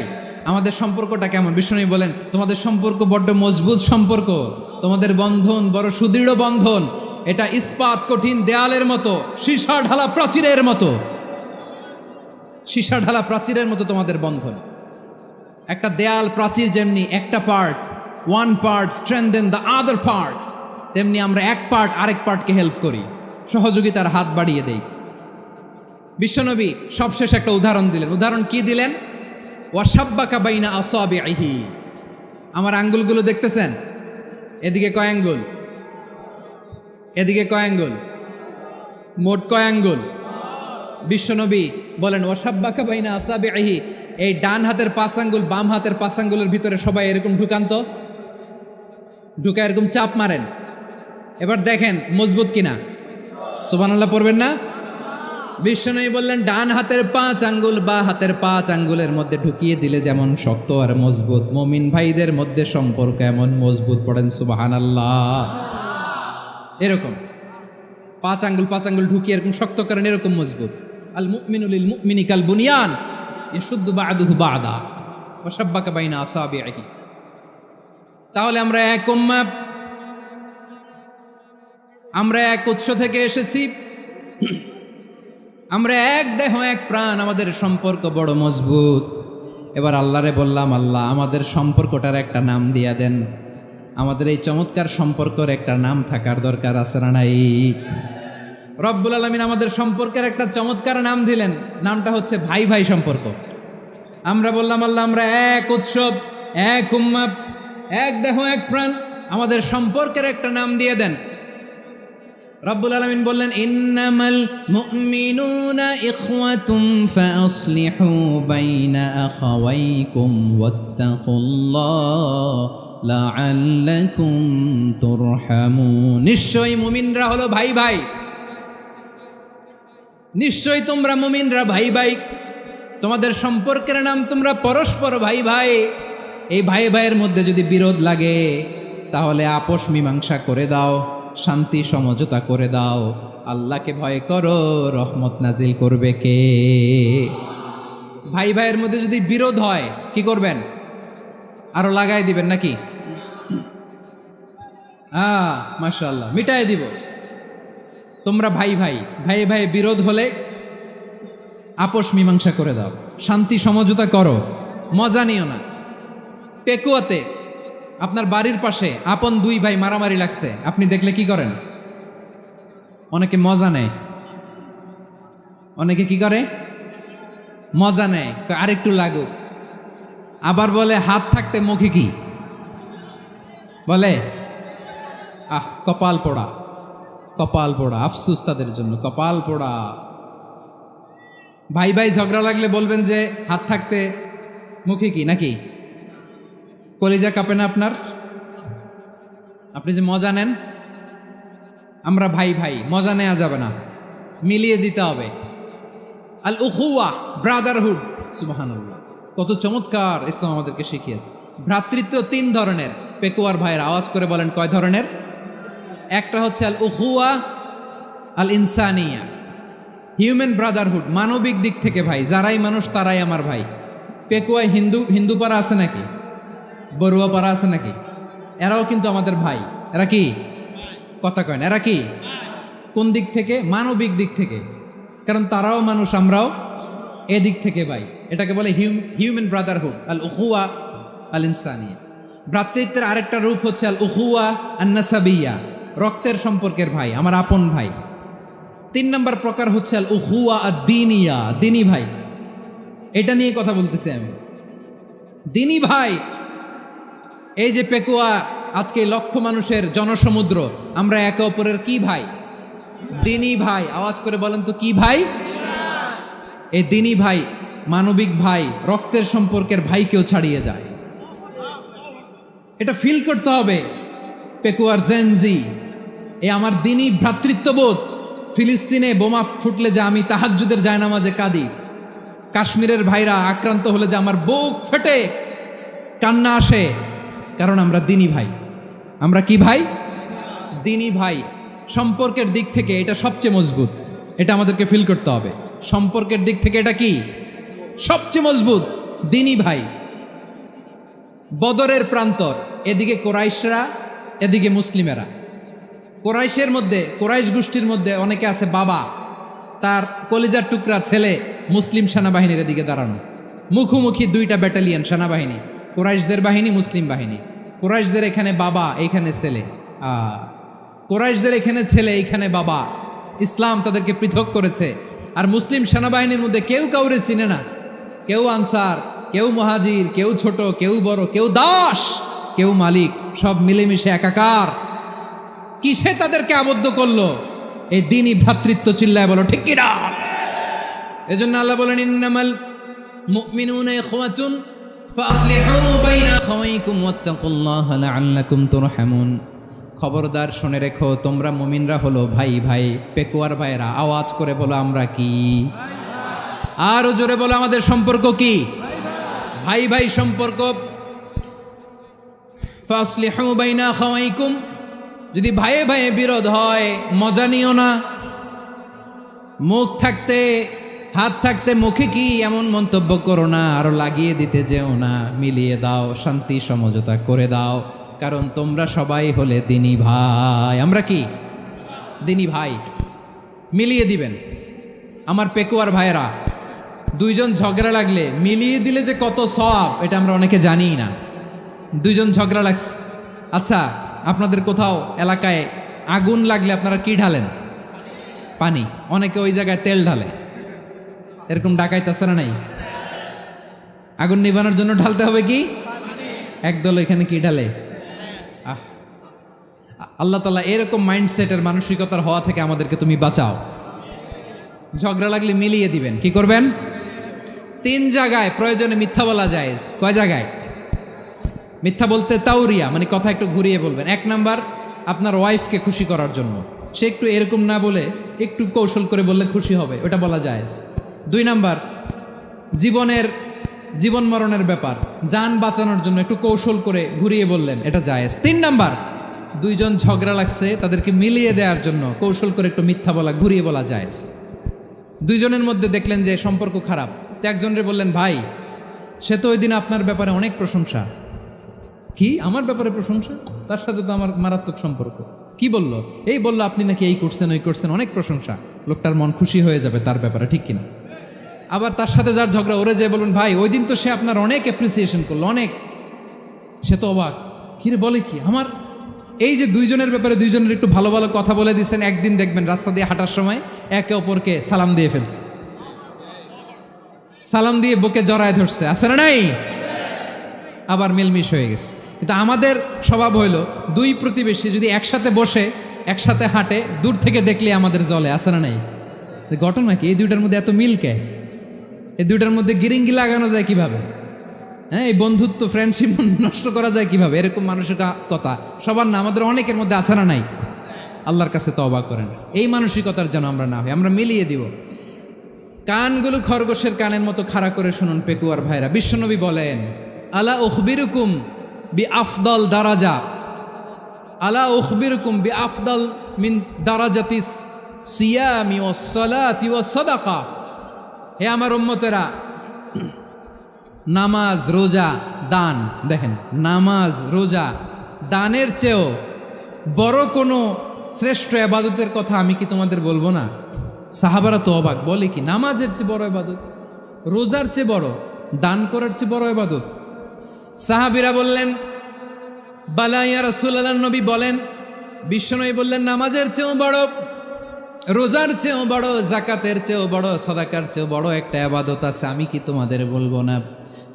আমাদের সম্পর্কটা কেমন? বিশ্বনবী বলেন তোমাদের সম্পর্ক বড্ড মজবুত সম্পর্ক। তোমাদের বন্ধন বড় সুদৃঢ় বন্ধন, এটা ইস্পাত কঠিন দেয়ালের মতো, সীসা ঢালা প্রাচীরের মতো, সীসা ঢালা প্রাচীরের মতো তোমাদের বন্ধন। একটা দেয়াল প্রাচীর যেমনি একটা part, one part strengthen the other part, তেমনি আমরা এক পার্ট আরেক পার্টকে হেল্প করি, সহযোগিতার হাত বাড়িয়ে দেই। বিশ্বনবী সবশেষ একটা উদাহরণ দিলেন। উদাহরণ কি দিলেন? ওয়াসাব্বাকা বাইনা আসাবিহি, আমার আঙ্গুলগুলো দেখতেছেন? এদিকে কয় আঙ্গুল, এদিকে কয় আঙ্গুল, মোট কয় আঙ্গুল? বিশ্বনবী বলেন ওয়াসাব্বাকা বাইনা আসাবিহি, এই ডান হাতের 5 আঙ্গুল বাম হাতের 5 আঙ্গুলের ভিতরে সবাই এরকম ঢুকান্ত, ঢুকা এরকম চাপ মারেন, এবার দেখেন মজবুত কিনা। সুবহানাল্লাহ পড়বেন না? বিশ্বনবী বললেন ডান হাতের 5 আঙ্গুল বা হাতের 5 আঙ্গুলের মধ্যে ঢুকিয়ে দিলে যেমন শক্ত আর মজবুত, মুমিন ভাইদের মধ্যে সম্পর্ক এমন মজবুত। পড়েন সুবহানাল্লাহ। এরকম 5 আঙ্গুল ঢুকিয়ে এরকম শক্ত করেন, এরকম মজবুত। আল মুমিনু লিল মুমিনি কাল বুনিয়ান ইয়াশুদ্দু বা'দুহু বা'দা ওয়া শাব্বাকা বাইনা আসাবিহি। তাহলে আমরা এক উম্মাহ, আমরা এক উৎস থেকে এসেছি, আমরা এক দেহ এক প্রাণ, আমাদের সম্পর্ক বড় মজবুত। এবার আল্লাহরে বললাম, আল্লাহ আমাদের সম্পর্কটার একটা নাম দিয়া দেন, আমাদের এই চমৎকার সম্পর্কের একটা নাম থাকার দরকার আছে না নাই? রব্বুল আলামিন আমাদের সম্পর্কের একটা চমৎকার নাম দিলেন, নামটা হচ্ছে ভাই ভাই সম্পর্ক। আমরা বললাম আল্লাহ আমরা এক উৎসব, এক উম্মাহ, এক দেহ এক প্রাণ, আমাদের সম্পর্কের একটা নাম দিয়ে দেন। রব্বুল আলামিন বললেন ইন্নামাল মুমিনুনা ইখওয়াতুম ফাসলিহু বাইনা আখাওয়াইকুম ওয়াত্তাকুল্লাহ লাআল্লাকুম তুরহামুন। নিশ্চয়ই মুমিনরা হলো ভাই ভাই, নিশ্চয়ই তোমরা মুমিনরা ভাই ভাই, তোমাদের সম্পর্কের নাম তোমরা পরস্পর ভাই ভাই। এই ভাই ভাইয়ের মধ্যে যদি বিরোধ লাগে তাহলে আপোষ মীমাংসা করে দাও, শান্তি সমঝোতা করে দাও। আল্লাহকে ভয় করো, রহমত নাজিল করবে কে? ভাই ভাইয়ের মধ্যে যদি বিরোধ হয় কি করবেন? আরো লাগাই দিবেন নাকি? মাশাআল্লাহ, মিটাই দিব। তোমরা ভাই ভাই, ভাই ভাই বিরোধ হলে আপোষ মীমাংসা করে দাও, শান্তি সমঝোতা করো, মজা নিও না। পেকুয়াতে আপনার বাড়ির পাশে আপন 2 ভাই মারামারি লাগছে, আপনি দেখলে কি করেন? অনেকে মজা নেয়, অনেকে কি করে? মজা নেয়, আরেকটু লাগুক। আবার বলে হাত থাকতে মুখে কি বলে? কপাল পোড়া, কপাল পোড়া, আফসুস তাদের জন্য, কপাল পোড়া। ভাই ভাই ঝগড়া লাগলে বলবেন যে হাত থাকতে মুখে কি, নাকি? কলিজা কাঁপে না আপনার? আপনি যে মজা নেন, আমরা ভাই ভাই, মজা নেওয়া যাবে না, মিলিয়ে দিতে হবে। আল উখুয়া, ব্রাদারহুড, সুবহানাল্লাহ, কত চমৎকার ইসলাম আমাদেরকে শিখিয়েছে। ভ্রাতৃত্ব 3 ধরনের। পেকুয়ার ভাইয়ের আওয়াজ করে বলেন কয় ধরনের? একটা হচ্ছে আল উখুয়া আল ইনসানিয়া, হিউম্যান ব্রাদারহুড, মানবিক দিক থেকে ভাই, যারাই মানুষ তারাই আমার ভাই। পেকুয়ায় হিন্দু পাড়া আছে নাকি? বড়ুয়া পাড়া আছে নাকি? এরাও কিন্তু আমাদের ভাই। এরা কি? কথা কয় না, এরা কি? কোন দিক থেকে? মানবিক দিক থেকে, কারণ তারাও মানুষ, আমরাও এদিক থেকে ভাই। এটাকে বলে হিউম্যান ব্রাদারহুড, আল উখুয়া আল ইনসানিয়া। ভ্রাতৃত্বের আরেকটা রূপ হচ্ছে আল উখুয়া আন নাসাবিয়া, রক্তের সম্পর্কের ভাই, আমার আপন ভাই। 3 নম্বর প্রকার হচ্ছে আল উখুয়া আদ দ্বীনিয়া, দ্বীনি ভাই। এটা নিয়ে কথা বলতেছি আমি, দ্বীনি ভাই। এই যে পেকুয়া, আজকে লক্ষ মানুষের জনসমুদ্র, আমরা একে অপরের কি ভাই? দ্বীনি ভাই। আওয়াজ করে বলেন তো কি ভাই? এই দ্বীনি ভাই, মানবিক ভাই, রক্তের সম্পর্কের ভাইকেও ছাড়িয়ে যায়। এটা ফিল করতে হবে। পেকুয়ার জেনজি, এই আমার দ্বীনি ভ্রাতৃত্ববোধ। ফিলিস্তিনে বোমা ফুটলে যে আমি তাহাজ্জুদের জায়নামাজে কাঁদি, কাশ্মীরের ভাইরা আক্রান্ত হলে যে আমার বুক ফেটে কান্না আসে, কারণ আমরা দ্বীনি ভাই। আমরা কি ভাই? দ্বীনি ভাই। সম্পর্কের দিক থেকে এটা সবচেয়ে মজবুত, এটা আমাদেরকে ফিল করতে হবে। সম্পর্কের দিক থেকে এটা কি? সবচেয়ে মজবুত, দ্বীনি ভাই। বদরের প্রান্তর, এদিকে কোরাইশরা, এদিকে মুসলিমেরা। কোরাইশের মধ্যে, কোরাইশ গোষ্ঠীর মধ্যে অনেকে আছে বাবা, তার কলিজার টুকরা ছেলে মুসলিম সেনাবাহিনীর এদিকে দাঁড়ানো, মুখোমুখি দুইটা ব্যাটালিয়ন সেনাবাহিনী, কোরাইশদের বাহিনী, মুসলিম বাহিনী। কোরাইশদের এখানে বাবা, এইখানে ছেলে, কোরাইশদের এখানে ছেলে, এইখানে বাবা। ইসলাম তাদেরকে পৃথক করেছে। আর মুসলিম সেনাবাহিনীর মধ্যে কেউ কাউরে চিনে না, কেউ আনসার, কেউ মুহাজির, কেউ ছোট, কেউ বড়, কেউ দাস, কেউ মালিক, সব মিলেমিশে একাকার। কিসে তাদেরকে আবদ্ধ করলো? এই দ্বীনি ভ্রাতৃত্ব। চিল্লায় বলো ঠিক কিনা? এজন্য আল্লাহ বলেন, ইন্নামাল মুমিনুনা ইখওয়াতুন ফাসলিহু বাইনা আখাওয়াইকুম ওয়াত্তাকুল্লাহা লাআল্লাকুম তুরহামুন। খবরদার শুনে রেখো, তোমরা মুমিনরা হলো ভাই ভাই, পেকুয়ার ভাইরা। আওয়াজ করে বলো আমরা কি? আরো জোরে বলো আমাদের সম্পর্ক কি? ভাই ভাই সম্পর্ক। ফাসলিহু বাইনা আখাওয়াইকুম, যদি ভাইয়ে ভাইয়ে বিরোধ হয় মজা নিও না। মুখ থাকতে, হাত থাকতে মুখে কি এমন মন্তব্য করো না, আরো লাগিয়ে দিতে যেও না। মিলিয়ে দাও, শান্তি সমঝোতা করে দাও, কারণ তোমরা সবাই হলে দিনী ভাই। আমরা কি? দিনী ভাই। মিলিয়ে দিবেন। আমার পেকুয়ার ভাইয়েরা, দুইজন ঝগড়া লাগলে মিলিয়ে দিলে যে কত সওয়াব, এটা আমরা অনেকে জানি না। দুইজন ঝগড়া লাগছে, আচ্ছা আপনাদের কোথাও এলাকায় আগুন লাগলে আপনারা কি ঢালেন? পানি। অনেকে ওই জায়গায় তেল ঢালে। এরকম ডাকাইতেছে না নাই? আগুন নিবানোর জন্য ঢালতে হবে কি? একদল এখানে কি ঢালে? আল্লাহ তাআলা এরকম মাইন্ডসেটের মানসিকতার হওয়া থেকে আমাদেরকে তুমি বাঁচাও। ঝগড়া লাগলে মিলিয়ে দিবেন। কি করবেন? 3 জায়গায় প্রয়োজনে মিথ্যা বলা যায়। কয় জায়গায় মিথ্যা বলতে? তাওরিয়া, মানে কথা একটু ঘুরিয়ে বলবেন। 1 নাম্বার, আপনার ওয়াইফকে খুশি করার জন্য। সে একটু এরকম না বলে একটু কৌশল করে বললে খুশি হবে, ওটা বলা যায়। 2 নাম্বার, জীবন মরণের ব্যাপার, জান বাঁচানোর জন্য একটু কৌশল করে ঘুরিয়ে বললেন, এটা জায়েজ। 3 নাম্বার, দুইজন ঝগড়া লাগছে, তাদেরকে মিলিয়ে দেওয়ার জন্য কৌশল করে একটু মিথ্যা বলা, ঘুরিয়ে বলা জায়েজ। দুইজনের মধ্যে দেখলেন যে সম্পর্ক খারাপ, তো একজনরে বললেন, ভাই সে তো ওই দিন আপনার ব্যাপারে অনেক প্রশংসা। কি? আমার ব্যাপারে প্রশংসা? তার সাথে তো আমার মারাত্মক সম্পর্ক। কি বলল? এই বললো আপনি নাকি এই করছেন, ওই করছেন, অনেক প্রশংসা। লোকটার মন খুশি হয়ে যাবে তার ব্যাপারে, ঠিক কিনা? আবার তার সাথে যার ঝগড়া, ওরে যে বলুন, ভাই ওই দিন তো সে আপনার অনেক অ্যাপ্রিসিয়েশন করলো, অনেক। সে তো অবাক, কিরে বলে কি? আমার এই যে দুইজনের ব্যাপারে দুইজনের একটু ভালো ভালো কথা বলে দিচ্ছেন, একদিন দেখবেন রাস্তা দিয়ে হাঁটার সময় একে অপরকে সালাম দিয়ে ফেলছে, সালাম দিয়ে বুকে জড়ায় ধরছে, আছে না নাই? আবার মিলমিশ হয়ে গেছে। কিন্তু আমাদের স্বভাব হইল, দুই প্রতিবেশী যদি একসাথে বসে একসাথে হাঁটে, দূর থেকে দেখলে আমাদের জলে, আছে না নাই? ঘটনা কি? এই দুইটার মধ্যে এত মিল কে? এই দুইটার মধ্যে গিরিঙ্গি লাগানো যায় কিভাবে? হ্যাঁ, এই বন্ধুত্ব, ফ্রেন্ডশিপ নষ্ট করা যায় কিভাবে? এরকম মানসিকতা সবার না, আমাদের অনেকের মধ্যে আছে না নাই? আল্লাহর কাছে তওবা করেন, এই মানসিকতার যেন আমরা না হই। আমরা মিলিয়ে দিব। কানগুলো খরগোশের কানের মতো খাড়া করে শুনুন পেকুয়ার ভাইরা। বিশ্বনবী বলেন, আলা উখবিরুকুম বি আফদল দারাজা, আলা উখবিরুকুম বি আফদল মিন দারাজাতিস সিয়ামি ওয়াস সালাতি ওয়াস সাদাকা। হে আমার উম্মতেরা, নামাজ, রোজা, দান, দেখেন নামাজ, রোজা, দানের চেয়েও বড় কোনো শ্রেষ্ঠ ইবাদতের কথা আমি কি তোমাদের বলবো না? সাহাবারা তো অবাক, বলে কি নামাজের চেয়ে বড় ইবাদত, রোজার চেয়ে বড়, দান করার চেয়ে বড় ইবাদত? সাহাবীরা বললেন, বালা ইয়া রাসূলুল্লাহ। নবী বলেন, বিশ্বনবী বললেন, নামাজের চেয়েও বড়, রোজার চেয়েও বড়, জাকাতের চেয়েও বড়, সাদাকার চেয়েও বড় একটা ইবাদত আছে, আমি কি তোমাদের বলবো না?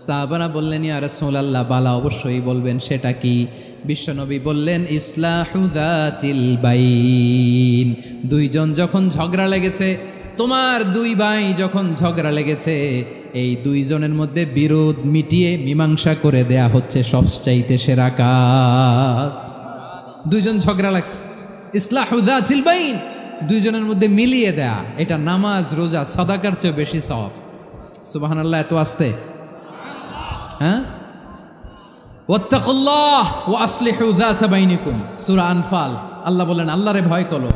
সাহাবারা বললেন, ইয়া রাসূলুল্লাহ, বালা অবশ্যই বলবেন, সেটা কি? বিশ্বনবী বললেন, ইসলাহু যাতিল বাইন। দুইজন যখন ঝগড়া লেগেছে, তোমার দুই ভাই যখন ঝগড়া লেগেছে, এই দুইজনের মধ্যে বিরোধ মিটিয়ে মীমাংসা করে দেয়া হচ্ছে সবচাইতে সেরা কাজ। দুইজন ঝগড়া লাগছে, ইসলাহু যাতিল বাইন, দুইজনের মধ্যে মিলিয়ে দেয়া, এটা নামাজ, রোজা, সাদাকার চেয়ে বেশি সওয়াব। সুবহানাল্লাহ, এত আসতে। হ্যাঁ, ওয়াত্তাকুল্লাহ ওয়া আসলিহু যাতা বাইনিকুম, সূরা আনফাল। আল্লাহ বলেন, আল্লাহরে ভয় করো,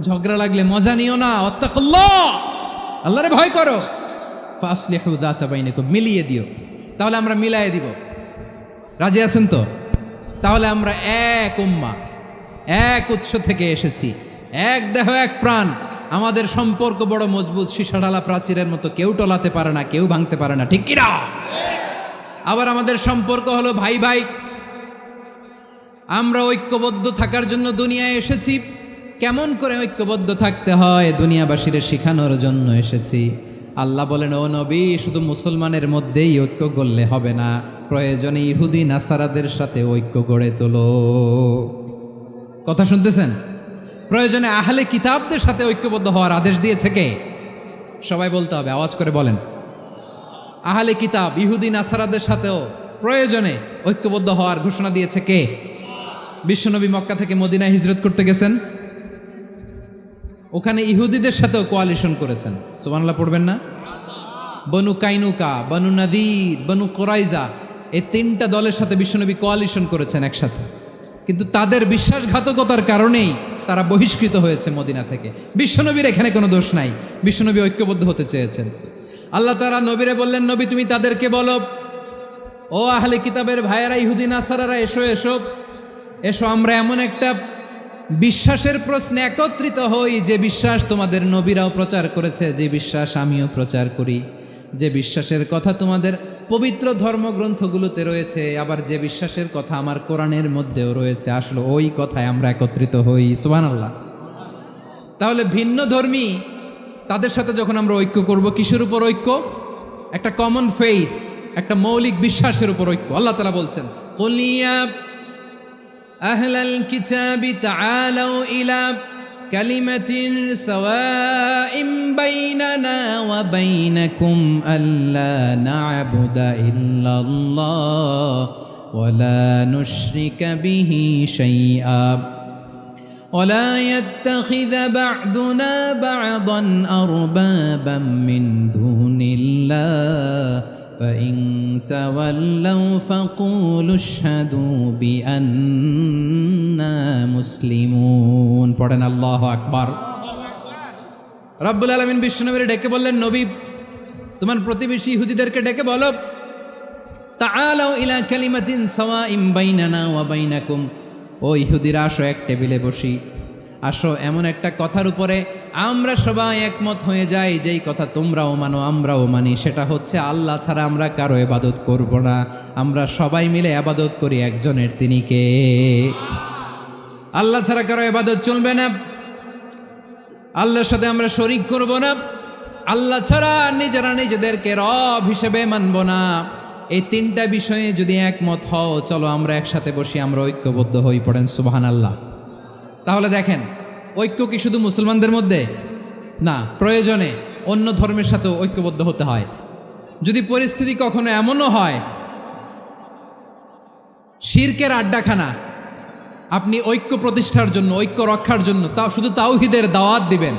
ঝগড়া লাগলে মজা নিও না। ওয়াত্তাকুল্লাহ, আল্লাহরে ভয় করো। ফাসলিহু যাতা বাইনিকুম, মিলিয়ে দিও। তাহলে আমরা মিলায়ে দিব। রাজি আছেন তো? তাহলে আমরা এক উম্মাহ, এক উৎস থেকে এসেছি, এক দেহ এক প্রাণ। আমাদের সম্পর্ক বড় মজবুত, সীসাঢালা প্রাচীরের মতো, কেউ টলাতে পারে না, কেউ ভাঙতে পারে না, ঠিক কিনা? আবার আমাদের সম্পর্ক হলো ভাই ভাই। আমরা ঐক্যবদ্ধ থাকার জন্য দুনিয়ায় এসেছি। কেমন করে ঐক্যবদ্ধ থাকতে হয় দুনিয়াবাসীর শেখানোর জন্য এসেছি। আল্লাহ বলেন, ও নবী, শুধু মুসলমানের মধ্যেই ঐক্য গড়লে হবে না, প্রয়োজনে ইহুদি নাসারাদের সাথে ঐক্য গড়ে তোলো। কথা শুনতেছেন? প্রয়োজনে আহলে কিতাবদের সাথে ঐক্যবদ্ধ হওয়ার আদেশ দিয়েছে কে? সবাই বলতে হবে, আওয়াজ করে বলেন। আহলে কিতাব ইহুদি নাসারাদের সাথেও প্রয়োজনে ঐক্যবদ্ধ হওয়ার ঘোষণা দিয়েছে কে? বিশ্বনবী মক্কা থেকে মদিনায় হিজরত করতে গেছেন, ওখানে ইহুদিদের সাথেও কোয়ালিশন করেছেন। সুবহানাল্লাহ পড়বেন না? বনু কাইনুকা, বনু নাদির, বনু কোরাইজা, এই তিনটা দলের সাথে বিশ্বনবী কোয়ালিশন করেছেন একসাথে। কিন্তু তাদের বিশ্বাসঘাতকতার কারণেই তারা বহিষ্কৃত হয়েছে মদিনা থেকে। বিশ্বনবীর এখানে কোনো দোষ নাই, বিশ্বনবী ঐক্যবদ্ধ হতে চেয়েছেন। আল্লাহ তাআলা নবীরে বললেন, নবী তুমি তাদেরকে বলো, ও আহলে কিতাবের ভাইয়েরা, ইহুদি নাসারারা, এসো এসো এসো, আমরা এমন একটা বিশ্বাসের প্রশ্নে একত্রিত হই যে বিশ্বাস তোমাদের নবীরাও প্রচার করেছে, যে বিশ্বাস আমিও প্রচার করি, যে বিশ্বাসের কথা তোমাদের পবিত্র ধর্মগ্রন্থগুলোতে রয়েছে, আবার যে বিশ্বাসের কথা আমার কোরআনের মধ্যেও রয়েছে। আসলে ওই কথায় আমরা একত্রিত হই। সুবহানাল্লাহ। তাহলে ভিন্ন ধর্মী তাদের সাথে যখন আমরা ঐক্য করব, কিসের উপর ঐক্য? একটা কমন ফেইথ, একটা মৌলিক বিশ্বাসের উপর ঐক্য। আল্লাহ তাআলা বলছেন, কুল ইয়া আহলাল কিতাবি তাআলাউ ইলা কালিমাতিন সাওয়াইম বাইনানা ওয়া বাইনাকুম আল্লা না'বুদা ইল্লাল্লাহ ওয়া লা নুশরিকা বিহি শাইআ ولا يتخذ بعضنا بعضا أربابا من دون الله فإن تولوا فقولوا اشهدوا بأننا مسلمون। পড়েন আল্লাহু আকবার। রব্বুল আলামিন বিশ্বনবীকে ডেকে বললেন, নবী তোমার প্রতিবেশী ইহুদিদেরকে ডেকে বলো, তাআলাউ ইলা কালিমাতিন সাওয়াইম বাইনানা ওয়া বাইনাকুম, ও ইহুদিরা আসো, এক টেবিলে বসি, আসো এমন একটা কথার উপরে আমরা সবাই একমত হয়ে যাই, যেই কথা তোমরাও মানো আমরাও মানি, সেটা হচ্ছে আল্লাহ ছাড়া আমরা কারো ইবাদত করব না, আমরা সবাই মিলে ইবাদত করি একজনের, তিনি কে? আল্লাহ ছাড়া কারো ইবাদত চলবে না, আল্লাহর সাথে আমরা শরীক করব না, আল্লাহ ছাড়া নিজেরা নিজেদেরকে রব হিসেবে মানব না। এই তিনটা বিষয়ে যদি একমত হও, চলো আমরা একসাথে বসি, আমরা ঐক্যবদ্ধ হই। পড়েন সুবহানাল্লাহ। তাহলে দেখেন, ঐক্য কি শুধু মুসলমানদের মধ্যে না, প্রয়োজনে অন্য ধর্মের সাথেও ঐক্যবদ্ধ হতে হয়। যদি পরিস্থিতি কখনো এমনও হয় শিরকের আড্ডাখানা, আপনি ঐক্য প্রতিষ্ঠার জন্য, ঐক্য রক্ষার জন্য তাও শুধু তাওহীদের দাওয়াত দিবেন,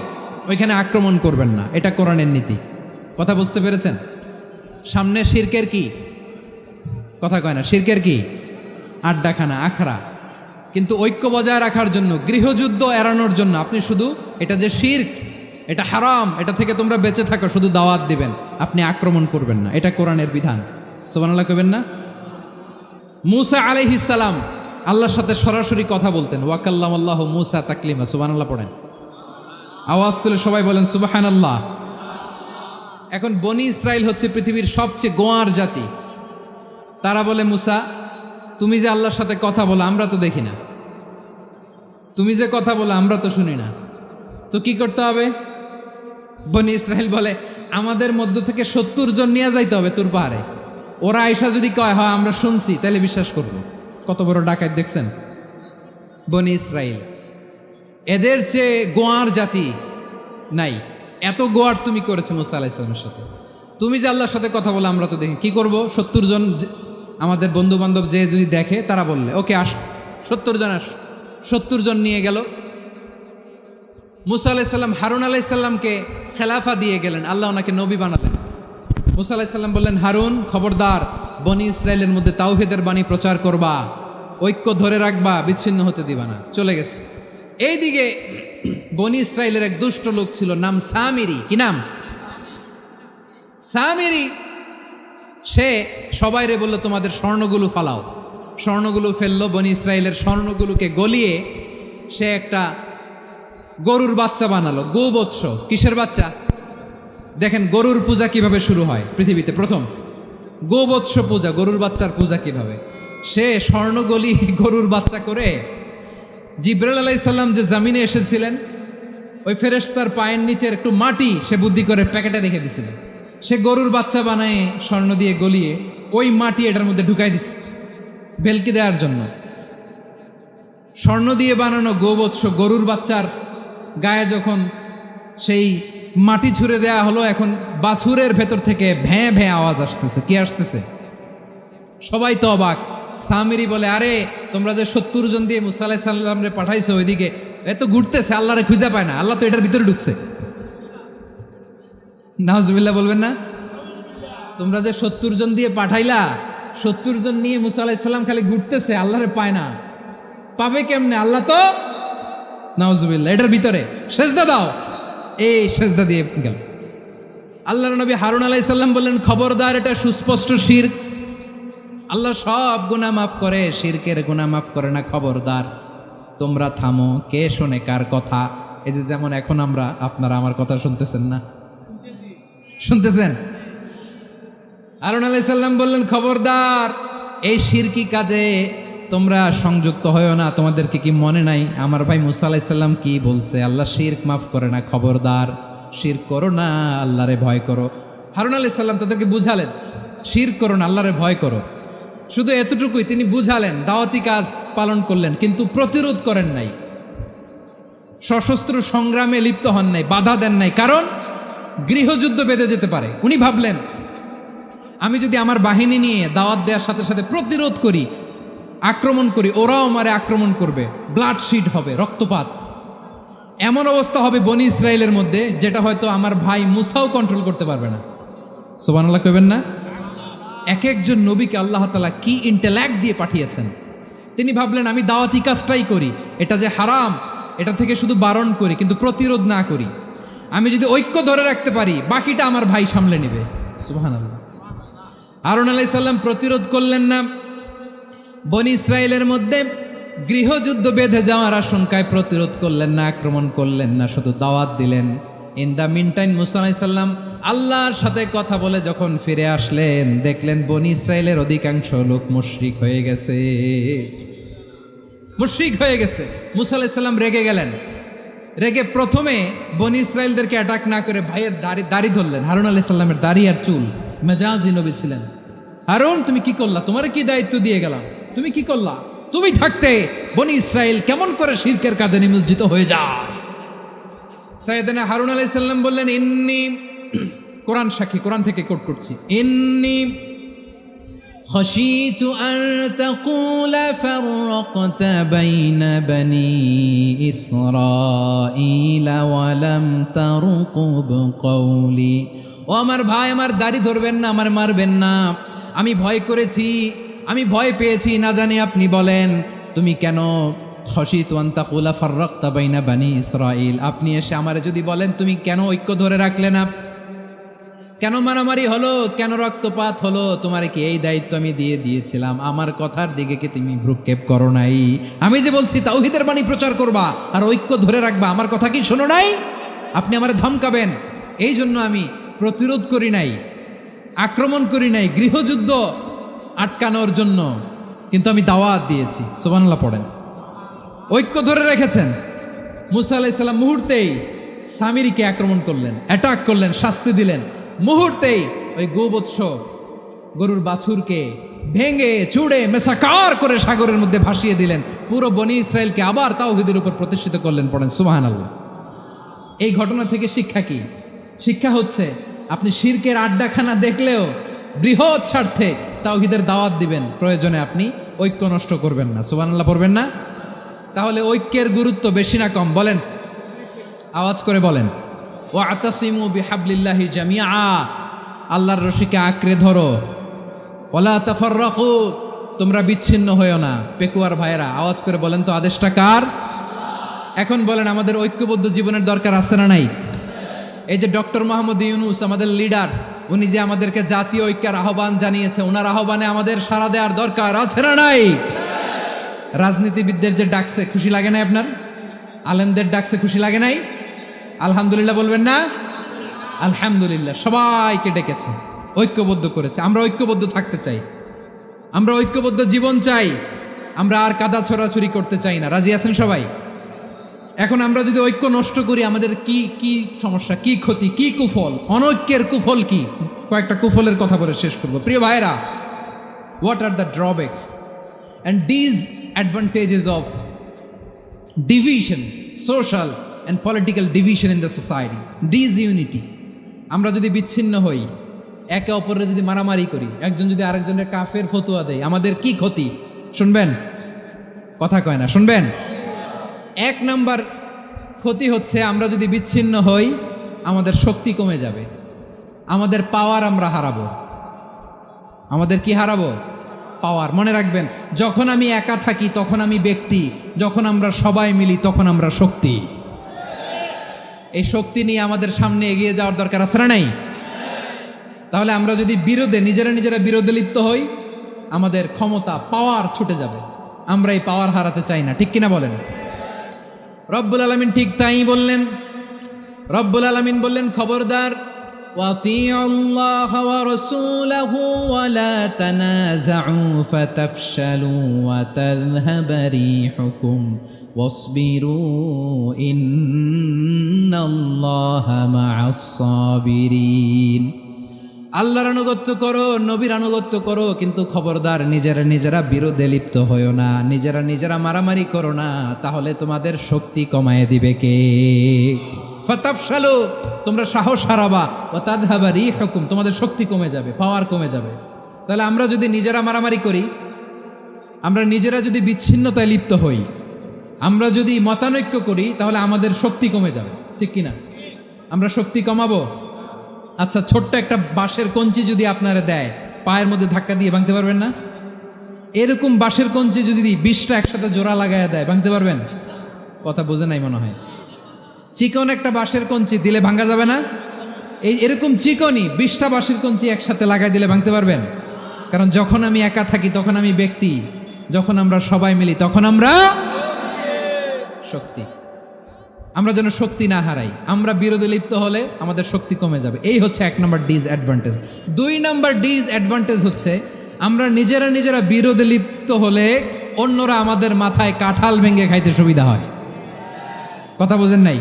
ওইখানে আক্রমণ করবেন না, এটা কোরআনের নীতি। কথা বুঝতে পেরেছেন? সামনে শিরকের কি কথা কয় না, শিরকের কি আড্ডাখানা, আখড়া। কিন্তু ঐক্য বজায় রাখার জন্য, গৃহযুদ্ধ এড়ানোর জন্য আপনি শুধু এটা যে শিরক, এটা হারাম, এটা থেকে তোমরা বেঁচে থাকো, শুধু দাওয়াত দিবেন, আপনি আক্রমণ করবেন না, এটা কোরআনের বিধান। সুবহানাল্লাহ কইবেন না? মূসা আলাইহিস সালাম আল্লাহর সাথে সরাসরি কথা বলতেন, ওয়া কাল্লামাল্লাহু মূসা তাকলিমা। সুবহানাল্লাহ পড়েন, আওয়াজ তুলে সবাই বলেন সুবহানাল্লাহ। এখন বনি ইসরাইল হচ্ছে পৃথিবীর সবচেয়ে গোয়ার জাতি। তারা বলে, মূসা তুমি যে আল্লাহর সাথে কথা বলো আমরা তো দেখি না, তুমি যে কথা বলো আমরা তো শুনি না, তো কি করতে হবে? বনি ইসরাইল বলে, আমাদের মধ্য থেকে 70 জন নিয়ে যাইতে হবে তুর পাহাড়ে, ওরা আয়েশা যদি কয় হয় আমরা শুনছি, তাহলে বিশ্বাস করব। কত বড় ডাকাত দেখছেন বনি ইসরাইল। এদের চেয়ে গোয়ার জাতি নাই। এত গোয়ার তুমি করেছে মূসা আলাইহিস সালামের সাথে। তুমি যে আল্লাহর সাথে কথা বলে আমরা তো দেখি, কি করব? 70 জন আমাদের বন্ধু বান্ধব যে যদি দেখে, তারা বললে ওকে আস, 70 জন আস। 70 জন নিয়ে গেল। মূসা আলাইহিস সালাম হারুন আলাইহিস সালামকে খেলাফা দিয়ে গেলেন, আল্লাহ ওনাকে নবী বানালেন। মূসা আলাইহিস সালাম বললেন, হারুন খবরদার, বনি ইসরাইলের মধ্যে তাওহীদের বাণী প্রচার করবা, ঐক্য ধরে রাখবা, বিচ্ছিন্ন হতে দিবা না। চলে গেছে। এইদিকে বনি ইসরাইলের এক দুষ্ট লোক ছিল, নাম সামিরি। কি নাম? সামিরি। সে সবাইরে বলল, তোমাদের স্বর্ণগুলো ফালাও। স্বর্ণগুলো ফেললো, বনি ইসরাইলের স্বর্ণগুলোকে গলিয়ে সে একটা গরুর বাচ্চা বানালো, গোবৎস। কিসের বাচ্চা? দেখেন গরুর পূজা কিভাবে শুরু হয় পৃথিবীতে প্রথম, গোবৎস পূজা, গরুর বাচ্চার পূজা কিভাবে। সে স্বর্ণগলি গরুর বাচ্চা করে জিব্রাইল আলাইহিস সালাম যে জমিনে এসেছিলেন, ওই ফেরেশতার পায়ের নিচের একটু মাটি সে বুদ্ধি করে প্যাকেটে রেখে দিছিল। সে গরুর বাচ্চা বানায় স্বর্ণ দিয়ে গলিয়ে ওই মাটি এটার মধ্যে ঢুকাই দিছে ভেলকি দেওয়ার জন্য। স্বর্ণ দিয়ে বানানো গোবৎস গরুর বাচ্চার গায়ে যখন সেই মাটি ছুঁড়ে দেয়া হলো, এখন বাছুরের ভেতর থেকে ভ্যাঁ ভ্যাঁ আওয়াজ আসতেছে। কি আসতেছে? সবাই তো অবাক। সামিরি বলে, আরে তোমরা যে 70 জন দিয়ে মুসা আলাইহিস সালাম রে পাঠাইছো ওইদিকে, এত ঘুরতেছে, আল্লাহরে খুঁজে পায় না, আল্লাহ তো এটার ভিতরে ঢুকছে। নাউজুবিল্লাহ বলবেন না? তোমরা যে 70 জন দিয়ে পাঠাইলা, 70 জন নিয়ে মুসা আলাইহিস সালাম খালি ঘুরতেছে, আল্লাহরে পায় না। পাবে কেমনে? আল্লাহ তো, নাউজুবিল্লাহ, এটার ভিতরে সেজদা দাও। এই সেজদা দিয়ে গেল। আল্লাহর নবী হারুন আলাইহিস সালাম বললেন, খবরদার, এটা সুস্পষ্ট শিরক। আল্লাহ সব গুনাহ মাফ করে, শিরকের গুনাহ মাফ করে না, খবরদার তোমরা থামো। কে শোনে কার কথা? এই যে যেমন এখন আপনারা আমার কথা শুনতেছেন না? শুনতেছেন? হারুন আলাইহিস সালাম বললেন, খবরদার, এই শিরকি কাজে তোমরা সংযুক্ত হয়েও না। তোমাদেরকে কি মনে নাই আমার ভাই মুসা আলাইহিস সালাম কি বলছে? আল্লাহ শিরক মাফ করে না, খবরদার শিরক করো না, আল্লাহরে ভয় করো। হারুন আলাইহিস সালাম তাদেরকে বুঝালেন, শিরক করো না, আল্লাহরে ভয় করো। শুধু এতটুকুই তিনি বুঝালেন, দাওয়াতি কাজ পালন করলেন, কিন্তু প্রতিরোধ করেন নাই, সশস্ত্র সংগ্রামে লিপ্ত হন নাই, বাধা দেন নাই, কারণ গৃহযুদ্ধ বেঁধে যেতে পারে। উনি ভাবলেন, আমি যদি আমার বাহিনী নিয়ে দাওয়াত দেওয়ার সাথে সাথে প্রতিরোধ করি, আক্রমণ করি, ওরাও আমারে আক্রমণ করবে, ব্লাডশিট হবে, রক্তপাত, এমন অবস্থা হবে বনি ইসরায়েলের মধ্যে যেটা হয়তো আমার ভাই মুসাও কন্ট্রোল করতে পারবে না। সুবহানাল্লাহ কইবেন না? এক একজন নবীকে আল্লাহ তাআলা কি ইন্টেলেক্ট দিয়ে পাঠিয়েছেন। তিনি ভাবলেন, আমি দাওয়াতি কাজটাই করি, এটা যে হারাম এটা থেকে শুধু বারণ করি, কিন্তু প্রতিরোধ না করি। আমি যদি ঐক্য ধরে রাখতে পারি, বাকিটা আমার ভাই সামলে নেবে। সুবহানাল্লাহ। হারুন আলাইহিস সালাম প্রতিরোধ করলেন না, বনি ইসরায়েলের মধ্যে গৃহযুদ্ধ বেঁধে যাওয়ার আশঙ্কায় প্রতিরোধ করলেন না, আক্রমণ করলেন না, শুধু দাওয়াত দিলেন। ইন দ্য মিন টাইম মুসা আলাইহিস সালাম আল্লাহর সাথে কথা বলে যখন ফিরে আসলেন, দেখলেন বনি ইসরায়েলের অধিকাংশ লোক মুশরিক হয়ে গেছে, মুশরিক হয়ে গেছে। মুসা আলাইহিস সালাম রেগে গেলেন। রেগে প্রথমে বনি ইসরায়েলদেরকে অ্যাটাক না করে ভাইয়ের দাড়ি ধরলেন। হারুন আলাইহিস সালামের দাড়ি আর চুল, মেজাজি নবী ছিলেন। হারুন, তুমি কি করলা? তোমারে কি দায়িত্ব দিয়ে গেলাম? তুমি কি করলা? তুমি থাকতে বনি ইসরায়েল কেমন করে শিরকের কাজে নিমজ্জিত হয়ে যায়? সাইয়েদনা হারুন আলাইহিস সালাম বললেন, ইন্নী, কোরআন সাক্ষী, কোরআন থেকে কোট করছি, ইন্নী খাশিতু আন তাকুলা ফাররাকতা বাইনা বনি ইসরাঈলা ওয়া লাম তারকুব কওলি। ও আমার ভাই, আমার দাড়ি ধরবেন না, আমার মারবেন না। আমি ভয় করেছি, আমি ভয় পেয়েছি, না জানি আপনি বলেন তুমি কেন খাশিতু আন তাকুলা ফাররাকতা বাইনা বনি ইসরাঈল, আপনি এসে আমারে যদি বলেন তুমি কেন ঐক্য ধরে রাখলে না, কেন মারামারি হলো, কেন রক্তপাত হলো, তোমারে কি এই দায়িত্ব আমি দিয়ে দিয়েছিলাম? আমার কথার দিকে কি তুমি ভ্রুক্ষেপ করো নাই? আমি যে বলছি তাওহীদের বাণী প্রচার করবা আর ঐক্য ধরে রাখবা, আমার কথা কি শোনো নাই? আপনি আমারে ধমকাবেন, এই জন্য আমি প্রতিরোধ করি নাই, আক্রমণ করি নাই, গৃহযুদ্ধ আটকানোর জন্য, কিন্তু আমি দাওয়াত দিয়েছি। সুবহানাল্লাহ পড়েন। ঐক্য ধরে রেখেছেন। মুসা আলাইহিস সালাম মুহূর্তেই সামিরিকে আক্রমণ করলেন, অ্যাটাক করলেন, শাস্তি দিলেন। মুহূর্তেই ওই গোবৎস গরুর বাছুরকে ভেঙে চুড়ে মেসাকার করে সাগরের মধ্যে ভাসিয়ে দিলেন। পুরো বনি ইসরায়েলকে আবার তাওহীদের উপর প্রতিষ্ঠিত করলেন। পড়েন সুবহানাল্লাহ। এই ঘটনা থেকে শিক্ষা কি? শিক্ষা হচ্ছে, আপনি শিরকের আড্ডাখানা দেখলেও বৃহৎ স্বার্থে তাওহীদের দাওয়াত দিবেন, প্রয়োজনে আপনি ঐক্য নষ্ট করবেন না। সুবহানাল্লাহ পড়বেন না? তাহলে ঐক্যের গুরুত্ব বেশি না কম? বলেন, আওয়াজ করে বলেন। ওয়াতাসিমু বিহাবলিল্লাহি জামিআ, আল্লাহর রশিকে আঁকড়ে ধরো। ওয়ালা তাফাররাকু, তোমরা বিচ্ছিন্ন হয়েও না। পেকুয়ার ভাইয়েরা আওয়াজ করে বলেন তো, আদেশটা কার? এখন বলেন, আমাদের ঐক্যবদ্ধ জীবনের দরকার আছে না নাই? এই যে ডক্টর মোহাম্মদ ইউনূস আমাদের লিডার, উনি যে আমাদেরকে জাতীয় ঐক্যের আহ্বান জানিয়েছে, ওনার আহ্বানে আমাদের সাড়া দেওয়ার দরকার আছে না নাই? রাজনীতিবিদদের যে ডাকছে, খুশি লাগে না আপনার? আলেমদের ডাকছে খুশি লাগে নাই? আলহামদুলিল্লাহ বলবেন না? আলহামদুলিল্লাহ, সবাইকে ডেকেছে, ঐক্যবদ্ধ করেছে। আমরা ঐক্যবদ্ধ থাকতে চাই, আমরা ঐক্যবদ্ধ জীবন চাই, আমরা আর কাদা ছড়াছড়ি করতে চাই না। রাজি আছেন সবাই? এখন আমরা যদি ঐক্য নষ্ট করি আমাদের কি কি সমস্যা, কি ক্ষতি, কি কুফল, অনৈক্যের কুফল কি? কয়েকটা কুফলের কথা বলে শেষ করবো। প্রিয় ভাইরা, what are the drawbacks and disadvantages of division, social and political division in the society? Disunity. আমরা যদি বিচ্ছিন্ন হই, একে অপরের যদি মারামারি করি, একজন যদি আরেকজনের কাফের ফতোয়া দেয়, আমাদের কি ক্ষতি? শুনবেন? কথা কয় না, শুনবেন? এক নাম্বার ক্ষতি হচ্ছে আমরা যদি বিচ্ছিন্ন হই আমাদের শক্তি কমে যাবে, আমাদের পাওয়ার আমরা হারাবো। আমাদের কি হারাবো? পাওয়ার। মনে রাখবেন, যখন আমি একা থাকি তখন আমি ব্যক্তি, যখন আমরা সবাই মিলি তখন আমরা শক্তি। এই শক্তি নিয়ে আমাদের সামনে এগিয়ে যাওয়ার দরকার আছে না নাই? তাহলে আমরা যদি নিজেরা বিরোধে লিপ্ত হই আমাদের ক্ষমতা, পাওয়ার ছুটে যাবে। আমরা এই পাওয়ার হারাতে চাই না, ঠিক কিনা বলেন? রব্বুল আলামিন ঠিক তাই বললেন। রব্বুল আলামিন বললেন, খবরদার, ওয়াতিউল্লাহ ওয়া রাসূলাহু ওয়া লা তানাযাউ ফাতাফশালু ওয়া তাযহাবা রিহুকুম ওয়াসবিরু ইন্নাল্লাহা মা'আস সাবিরিন। আল্লাহর আনুগত্য করো, নবীর আনুগত্য করো, কিন্তু খবরদার নিজেরা বিরোধে লিপ্ত হইও না, নিজেরা মারামারি করো না, তাহলে তোমাদের শক্তি কমায় দিবে কে? ফাতাফশালু, তোমরা সাহস হারাবা, ওয়া তাযহাবা রিহুকুম, তোমাদের শক্তি কমে যাবে, পাওয়ার কমে যাবে। তাহলে আমরা যদি নিজেরা মারামারি করি, আমরা নিজেরা যদি বিচ্ছিন্নতায় লিপ্ত হই, আমরা যদি মতানৈক্য করি, তাহলে আমাদের শক্তি কমে যাবে, ঠিক কিনা? আমরা শক্তি কমাবো। আচ্ছা, ছোট্ট একটা বাঁশের কঞ্চি যদি আপনারা দেয়, পায়ের মধ্যে ধাক্কা দিয়ে ভাঙতে পারবেন না? এরকম বাঁশের কঞ্চি যদি 20টা একসাথে জোড়া লাগায় দেয়, ভাঙতে পারবেন? কথা বোঝে নাই মনে হয়। চিকন একটা বাঁশের কঞ্চি দিলে ভাঙা যাবে না? এরকম চিকনই 20টা বাঁশের কঞ্চি একসাথে লাগাই দিলে ভাঙতে পারবেন? কারণ যখন আমি একা থাকি তখন আমি ব্যক্তি, যখন আমরা সবাই মিলি তখন আমরা শক্তি। আমরা যেন শক্তি না হারাই। আমরা বিরোধে লিপ্ত হলে আমাদের শক্তি কমে যাবে। এই হচ্ছে 1 নম্বর ডিসঅ্যাডভান্টেজ। 2 নম্বর ডিসঅ্যাডভান্টেজ হচ্ছে আমরা নিজেরা বিরোধে লিপ্ত হলে অন্যরা আমাদের মাথায় কাঁঠাল ভেঙে খাইতে সুবিধা হয়। কথা বোঝেন নাই?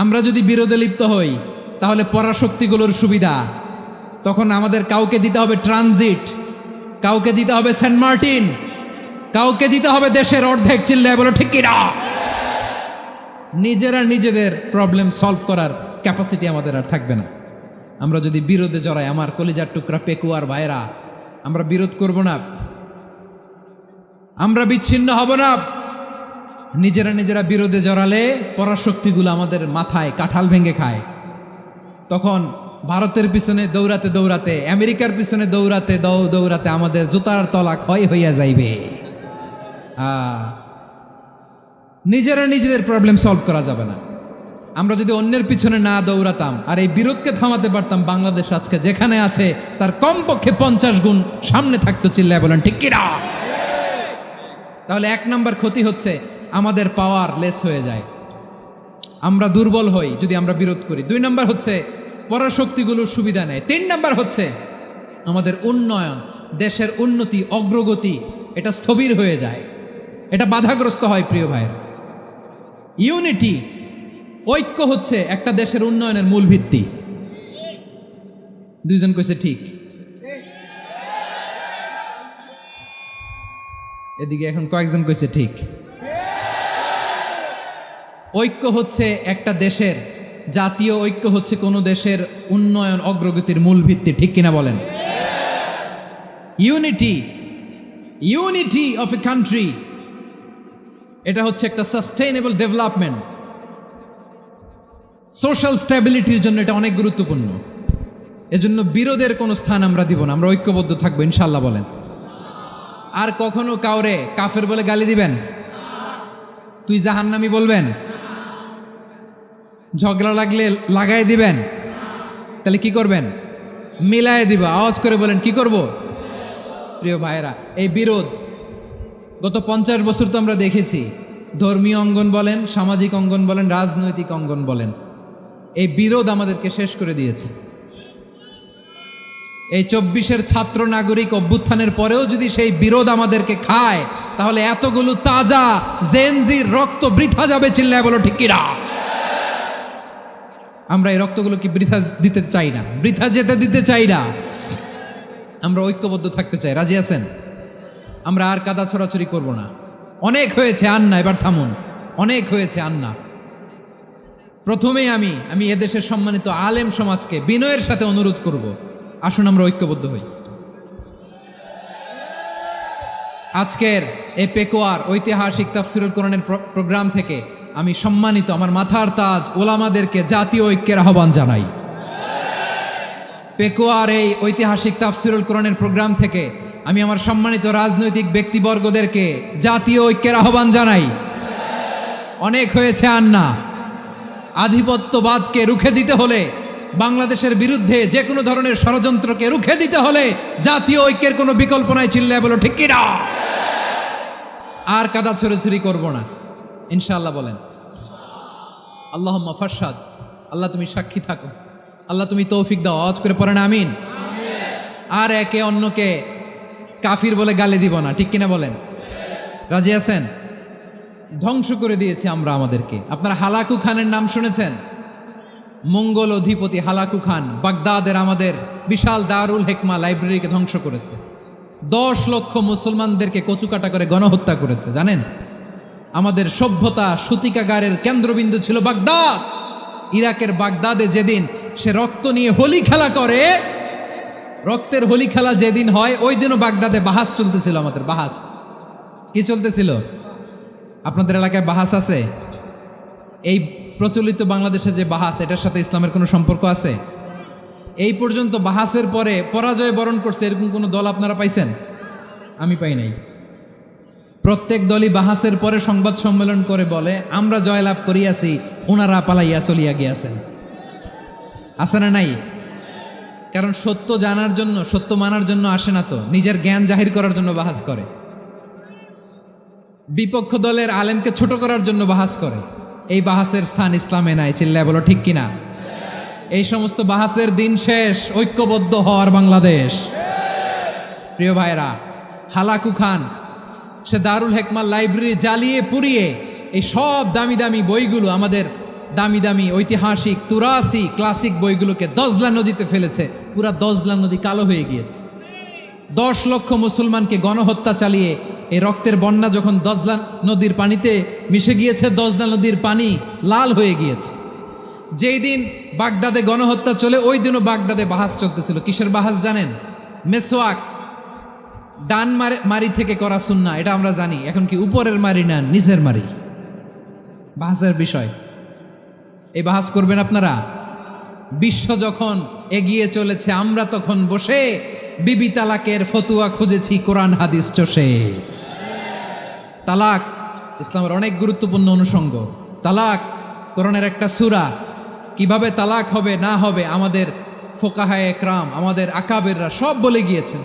আমরা যদি বিরোধে লিপ্ত হই তাহলে পরাশক্তিগুলোর সুবিধা, তখন আমাদের কাউকে দিতে হবে ট্রানজিট, কাউকে দিতে হবে সেন্ট মার্টিন, কাউকে দিতে হবে দেশের অর্ধেক। চিল্লায় বলো ঠিক কিনা? নিজেদের প্রবলেম সলভ করার ক্যাপাসিটি আমাদের আর থাকবে না। আমরা যদি বিরোধে জড়াই, আমার কলিজার টুকরা পেকুয়ার ভাইরা, আমরা বিরোধ করব না, আমরা বিচ্ছিন্ন হব না। নিজেরা বিরোধে জড়ালে পরাশক্তিগুলো আমাদের মাথায় কাঁঠাল ভেঙে খায়। তখন ভারতের পিছনে দৌড়াতে, আমেরিকার পিছনে দৌড়াতে আমাদের জুতার তলা ক্ষয় হইয়া যাইবে। নিজেদের প্রবলেম সলভ করা যাবে না। আমরা যদি অন্যের পিছনে না দৌড়াতাম আর এই বিরোধকে থামাতে পারতাম, বাংলাদেশ আজকে যেখানে আছে তার কমপক্ষে 50 গুণ সামনে থাকতো। চিল্লায় বলেন ঠিক কিনা? তাহলে 1 নম্বর ক্ষতি হচ্ছে আমাদের পাওয়ার লেস হয়ে যায়, আমরা দুর্বল হই যদি আমরা বিরোধ করি। 2 নম্বর হচ্ছে পরাশক্তিগুলোর সুবিধা নেয়। 3 নম্বর হচ্ছে আমাদের উন্নয়ন, দেশের উন্নতি, অগ্রগতি, এটা স্থবির হয়ে যায়, এটা বাধাগ্রস্ত হয়। প্রিয় ভাইয়েরা, ইউনিটি, ঐক্য হচ্ছে একটা দেশের উন্নয়নের মূল ভিত্তি। 2 জন কইছে ঠিক। এদিকে এখন কয়েকজন কইছে ঠিক। ঐক্য হচ্ছে একটা দেশের, জাতীয় ঐক্য হচ্ছে কোনো দেশের উন্নয়ন, অগ্রগতির মূল ভিত্তি, ঠিক কিনা বলেন? ইউনিটি অফ এ কান্ট্রি, এটা হচ্ছে একটা সাস্টেইনেবল ডেভেলপমেন্ট, সোশ্যাল স্ট্যাবিলিটির জন্য এটা অনেক গুরুত্বপূর্ণ। এজন্য বিরোধের কোনো স্থান আমরা দিব না, আমরা ঐক্যবদ্ধ থাকবো ইনশাল্লাহ বলেন। আর কখনো কাউরে কাফের বলে গালি দিবেন? তুই জাহান্নামী বলবেন? ঝগড়া লাগলে লাগাই দিবেন? তাহলে কি করবেন? মিলায় দিবা। আওয়াজ করে বলেন কি করব? প্রিয় ভাইয়েরা, এই বিরোধ গত 50 বছর তো আমরা দেখেছি ধর্মীয় অঙ্গন বলেন, সামাজিক অঙ্গন বলেন, রাজনৈতিক অঙ্গন বলেন, এই বিরোধ আমাদেরকে শেষ করে দিয়েছে। এই 24-এর ছাত্র নাগরিক অভ্যুত্থানের পরেও যদি সেই বিরোধ আমাদেরকে খায়, তাহলে এতগুলো তাজা জেনজির রক্ত বৃথা যাবে। চিল্লায় বলো ঠিক কিনা? আমরা এই রক্তগুলো কি বৃথা দিতে চাই না, বৃথা যেতে দিতে চাই না। আমরা ঐক্যবদ্ধ থাকতে চাই। রাজি আছেন? আমরা আর কাদা ছড়াছড়ি করব না। অনেক হয়েছে, আন্না, এবার থামুন। অনেক হয়েছে, আন্না। প্রথমেই আমি এদেশের সম্মানিত আলেম সমাজকে বিনয়ের সাথে অনুরোধ করব, আসুন আমরা ঐক্যবদ্ধ হই। আজকের এই পেকুয়ার ঐতিহাসিক তাফসিরুল কোরআনের প্রোগ্রাম থেকে আমি সম্মানিত আমার মাথার তাজ ওলামাদেরকে জাতীয় ঐক্যের আহ্বান জানাই। পেকুয়ার এই ঐতিহাসিক তাফসিরুল কোরআনের প্রোগ্রাম থেকে আমি আমার সম্মানিত রাজনৈতিক ব্যক্তিবর্গদেরকে জাতীয় ঐক্যের আহ্বান জানাই। অনেক হয়েছে, আন্না। আধিপত্যবাদকে রুখে দিতে হলে, বাংলাদেশের বিরুদ্ধে যে কোনো ধরনের ষড়যন্ত্রকে রুখে দিতে হলে জাতীয় ঐক্যের কোনো বিকল্প নাই। চিল্লায় বলো ঠিক কিনা? আর কাদা ছড়াছড়ি করব না, ইনশাআল্লাহ বলেন। আল্লাহুম্মা ফারশাদ। আল্লাহ তুমি সাক্ষী থাকো, আল্লাহ তুমি তৌফিক দাও। আওয়াজ করে পড়েন আমিন। আর একে অন্যকে কাফির বলে গালি দিব না, ঠিক কিনা বলেন? রাজি আছেন? ধ্বংস করে দিয়েছি আমরা আমাদেরকে। আপনারা হালাকু খানের নাম শুনেছেন? মঙ্গল অধিপতি হালাকু খান বাগদাদের আমাদের বিশাল দারুল হেকমা লাইব্রেরিকে ধ্বংস করেছে। 10 লক্ষ মুসলমানদেরকে কচুকাটা করে গণহত্যা করেছে। জানেন, আমাদের সভ্যতা সূতিকাগারের কেন্দ্রবিন্দু ছিল বাগদাদ। ইরাকের বাগদাদে যেদিন সে রক্ত নিয়ে হোলি খেলা করে, রক্তের হোলি খেলা যেদিন হয়, ওই দিনও বাগদাদে বাহাস চলতেছিল। আমাদের বাহাস কি চলতেছিল? আপনাদের এলাকায় বাহাস আছে? এই প্রচলিত বাংলাদেশে যে বাহাস, এটার সাথে ইসলামের কোনো সম্পর্ক আছে? এই পর্যন্ত বাহাসের পরে পরাজয় বরণ করছে এরকম কোনো দল আপনারা পাইছেন? আমি পাই নাই। প্রত্যেক দলই বাহাসের পরে সংবাদ সম্মেলন করে বলে, আমরা জয়লাভ করিয়াছি, ওনারা পালাইয়া চলিয়া গিয়াছেন। আছে না নাই? কারণ সত্য জানার জন্য, সত্য মানার জন্য আসে না তো, নিজের জ্ঞান জাহির করার জন্য বাহাস করে। বিপক্ষ দলের আলেমকে ছোট করার জন্য বাহাস করে। এই বাহাসের স্থান ইসলামে নাই। চিল্লায় বলো ঠিক কিনা? এই সমস্ত বাহাসের দিন শেষ। ঐক্যবদ্ধ হওয়ার বাংলাদেশ। প্রিয় ভাইরা, হালাকু খান সে দারুল হেকমা লাইব্রেরি জ্বালিয়ে পুড়িয়ে এই সব দামি দামি বইগুলো, আমাদের দামি দামি ঐতিহাসিক তুরাসি ক্লাসিক বইগুলোকে দজলা নদীতে ফেলেছে। পুরা দজলা নদী কালো হয়ে গিয়েছে। 10 লক্ষ মুসলমানকে গণহত্যা চালিয়ে এই রক্তের বন্যা যখন দজলা নদীর পানিতে মিশে গিয়েছে, দজলা নদীর পানি লাল হয়ে গিয়েছে। যেই দিন বাগদাদে গণহত্যা চলে, ওই দিনও বাগদাদে বাহাস চলতেছিল। কিসের বাহাস জানেন? মেসওয়াক, ডান মারি থেকে করা সুন্নাহ, এটা আমরা জানি। এখন কি উপরের মারি না নিচের মারি? বাহাসের বিষয়। এই বাহাস করবেন আপনারা? বিশ্ব যখন এগিয়ে চলেছে, আমরা তখন বসে বিবি তালাকের ফতুয়া খুঁজেছি কোরআন হাদিস চষে। তালাক ইসলামের অনেক গুরুত্বপূর্ণ অনুষঙ্গ। তালাক কোরআনের একটা সূরা। কিভাবে তালাক হবে না হবে আমাদের ফোকাহায়ে একরাম, আমাদের আকাবেররা সব বলে গিয়েছেন,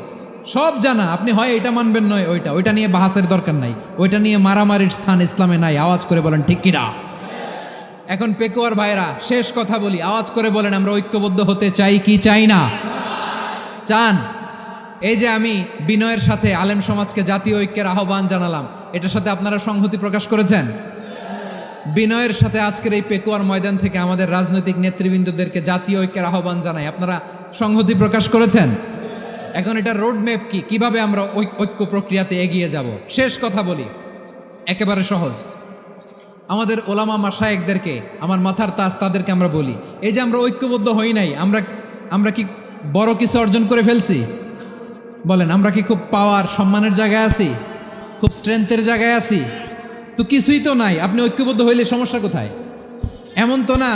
সব জানা। আপনি হয় এটা মানবেন, নয় ওইটা নিয়ে বাহাসের দরকার নাই। ওইটা নিয়ে মারামারির স্থান ইসলামে নাই। আওয়াজ করে বলেন ঠিক কিনা? এখন পেকুয়ার ভাইরা, শেষ কথা বলি, আওয়াজ করে বলেন, আমরা ঐক্যবদ্ধ হতে চাই কি চাই না? চান? এই যে আমি বিনয়ের সাথে আলেম সমাজকে জাতীয় ঐক্যের আহ্বান জানালাম, এটার সাথে আপনারা সংহতি প্রকাশ করেছেন? বিনয়ের সাথে আজকের এই পেকুয়ার ময়দান থেকে আমাদের রাজনৈতিক নেতৃবৃন্দদেরকে জাতীয় ঐক্যের আহ্বান জানাই, আপনারা সংহতি প্রকাশ করেছেন? এখন এটা রোডম্যাপ কি, কিভাবে আমরা ঐক্য প্রক্রিয়াতে এগিয়ে যাব? শেষ কথা বলি, একেবারে সহজ। আমাদের ওলামা মাশায়েখদেরকে, আমার মাথার তাজ, তাদেরকে আমরা বলি, এই যে আমরা ঐক্যবদ্ধ হই নাই, আমরা কি বড় কিছু অর্জন করে ফেলছি? বলেন, আমরা কি খুব পাওয়ার সম্মানের জায়গায় আছি? খুব স্ট্রেংথের জায়গায় আছি? তো কিছুই তো নাই। আপনি ঐক্যবদ্ধ হইলে সমস্যা কোথায়? এমন তো না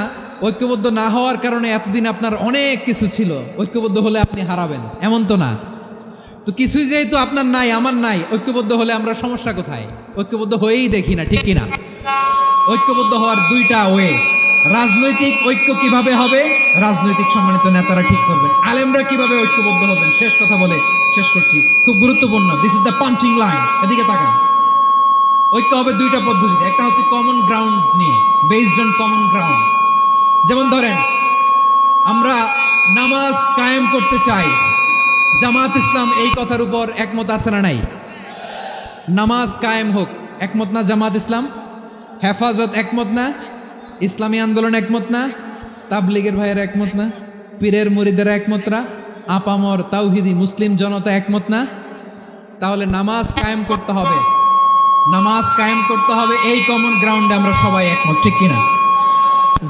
ঐক্যবদ্ধ না হওয়ার কারণে এতদিন আপনার অনেক কিছু ছিল, ঐক্যবদ্ধ হলে আপনি হারাবেন, এমন তো না। তো কিছুই যেহেতু আপনার নাই, আমার নাই, ঐক্যবদ্ধ হলে আমরা সমস্যা কোথায়? ঐক্যবদ্ধ হয়েই দেখি না, ঠিক কিনা? ঐক্যবদ্ধ হওয়ার দুইটা ওয়ে। রাজনৈতিক ঐক্য কিভাবে হবে? রাজনৈতিক সম্মানিত নেতারা ঠিক করবেন। আলেমরা কিভাবে ঐক্যবদ্ধ হবেন? শেষ কথা বলে শেষ করছি, খুব গুরুত্বপূর্ণ। This is the punching line. এদিকে তাকান। ঐক্য হবে দুইটা পদ্ধতিতে, একটা হচ্ছে কমন গ্রাউন্ড নিয়ে, বেসড অন কমন গ্রাউন্ড। যেমন ধরেন আমরা নামাজ কায়েম করতে চাই, জামাত ইসলাম এই কথার উপর একমত আছে না নাই? নামাজ কায়েম হোক, একমত না জামাত ইসলাম? হেফাজত একমত না? ইসলামী আন্দোলন একমত না? তাবলীগের ভাইয়েরা একমত না? পীরের মুরিদেরা একমত না? আপামর তাওহিদি মুসলিম জনতা একমত না? তাহলে নামাজ কায়েম করতে হবে, নামাজ কায়েম করতে হবে এই কমন গ্রাউন্ডে আমরা সবাই একমত, ঠিক কিনা?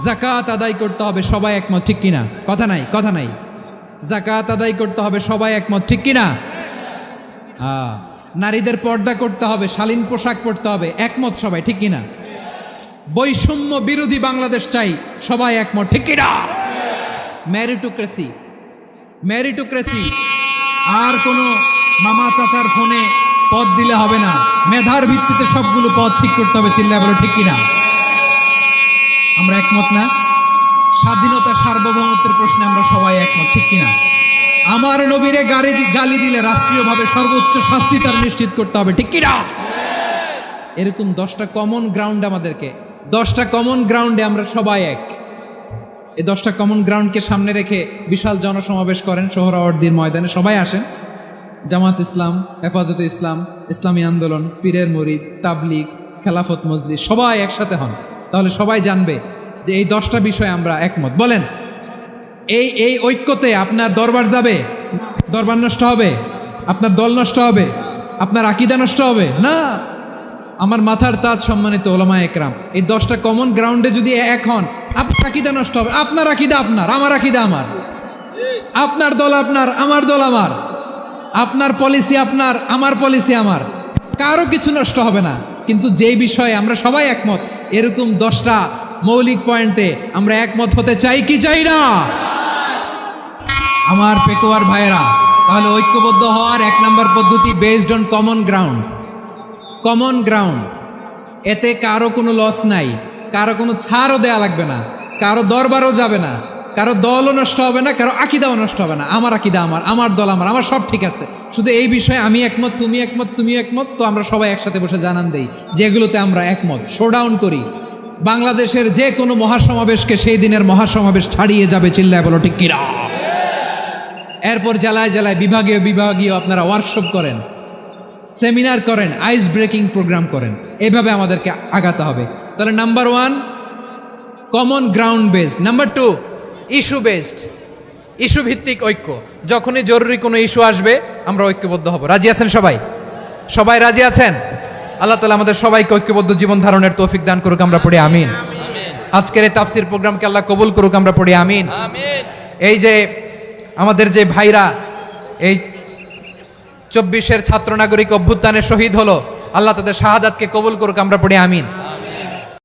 যাকাত আদায় করতে হবে, সবাই একমত, ঠিক কিনা? কথা নাই, কথা নাই। যাকাত আদায় করতে হবে, সবাই একমত, ঠিক কিনা? নারীদের পর্দা করতে হবে, শালীন পোশাক পরতে হবে, একমত সবাই, ঠিক কিনা? বৈষম্য বিরোধী বাংলাদেশ চাই, সবাই একমত, ঠিক কিনা? মেরিটোক্রেসি, মেরিটোক্রেসি, আর কোনো মামা চাচার ফোনে পদ দিলে হবে না, মেধার ভিত্তিতে সবগুলো পদ ঠিক করতে হবে, চিল্লায় বলো ঠিক কিনা? আমরা একমত না? স্বাধীনতা সার্বভৌমত্বের প্রশ্নে আমরা সবাই একমত, ঠিক কিনা? আমার নবীরে গালি দিলে রাষ্ট্রীয়ভাবে সর্বোচ্চ শাস্তি তার নিশ্চিত করতে হবে, ঠিক কিনা? এরকম 10টা কমন গ্রাউন্ড আমাদেরকে, 10টা কমন গ্রাউন্ডে আমরা সবাই এক। এই 10টা কমন গ্রাউন্ডকে সামনে রেখে বিশাল জনসমাবেশ করেন সোহরাওয়ার্দীর ময়দানে, সবাই আসেন। জামাত ইসলাম, হেফাজতে ইসলাম, ইসলামী আন্দোলন, পীরের মুরিদ, তাবলীগ, খেলাফত মজলিস, সবাই একসাথে হন, তাহলে সবাই জানবে যে এই 10টা বিষয়ে আমরা একমত। বলেন, এই ঐক্যতে আপনার দরবার যাবে? দরবার নষ্ট হবে? আপনার দল নষ্ট হবে? আপনার আকীদা নষ্ট হবে? না। আমার মাথার তাজ সম্মানিত ওলামা একরাম, এই 10টা কমন গ্রাউন্ডে যদি এক হন, আপনার আকীদা নষ্ট হবে? আপনার আকীদা আপনার, আমার আকীদা আমার, আপনার দল আপনার, আমার দল আমার, আপনার পলিসি আপনার, আমার পলিসি আমার, কারো কিছু নষ্ট হবে না। কিন্তু যেই বিষয়ে আমরা সবাই একমত, এরকম 10টা মৌলিক পয়েন্টে আমরা একমত হতে চাই কি চাই না? আমার পেকুয়ার ভাইয়েরা, তাহলে ঐক্যবদ্ধ হওয়ার 1 নম্বর পদ্ধতি based on common ground. Common ground, এতে কারো কোনো লস নাই, কারো কোনো ছাড়ও দেয়া লাগবে না, কারো দরবারও যাবে না, কারো দলও নষ্ট হবে না, কারো আকীদাও নষ্ট হবে না। আমার আকীদা আমার, আমার দল আমার, আমার সব ঠিক আছে। শুধু এই বিষয়ে আমি একমত, তুমি একমত, তুমি একমত, তো আমরা সবাই একসাথে বসে জানান দেই যেগুলোতে আমরা একমত, শোডাউন করি। বাংলাদেশের যে কোনো মহাসমাবেশকে সেই দিনের মহাসমাবেশ ছাড়িয়ে যাবে, চিল্লায় বলো ঠিক কিনা? এরপর জেলায় জেলায় বিভাগীয় বিভাগীয় আপনারা ওয়ার্কশপ করেন, সেমিনার করেন, আইস ব্রেকিং প্রোগ্রাম করেন, এভাবে আমাদেরকে আগাতে হবে। তাহলে number 1 common ground based. Number 2 issue based, issue ভিত্তিক ঐক্য। যখনই জরুরি কোনো ইস্যু আসবে আমরা ঐক্যবদ্ধ হব। রাজি আছেন সবাই? সবাই রাজি আছেন? আল্লাহ তাআলা আমাদের সবাইকে ঐক্যবদ্ধ জীবন ধারণের তৌফিক দান করুক, আমরা পড়ি আমিন। আজকের এই তাফসীর প্রোগ্রামকে আল্লাহ কবুল করুক, আমরা পড়ি আমিন। এই যে আমাদের যে ভাইরা এই 24-এর ছাত্র নাগরিক অভ্যুত্থানে শহীদ হলো, আল্লাহ তাদের শাহাদাতকে কবুল করুক, আমরা পড়ি আমিন।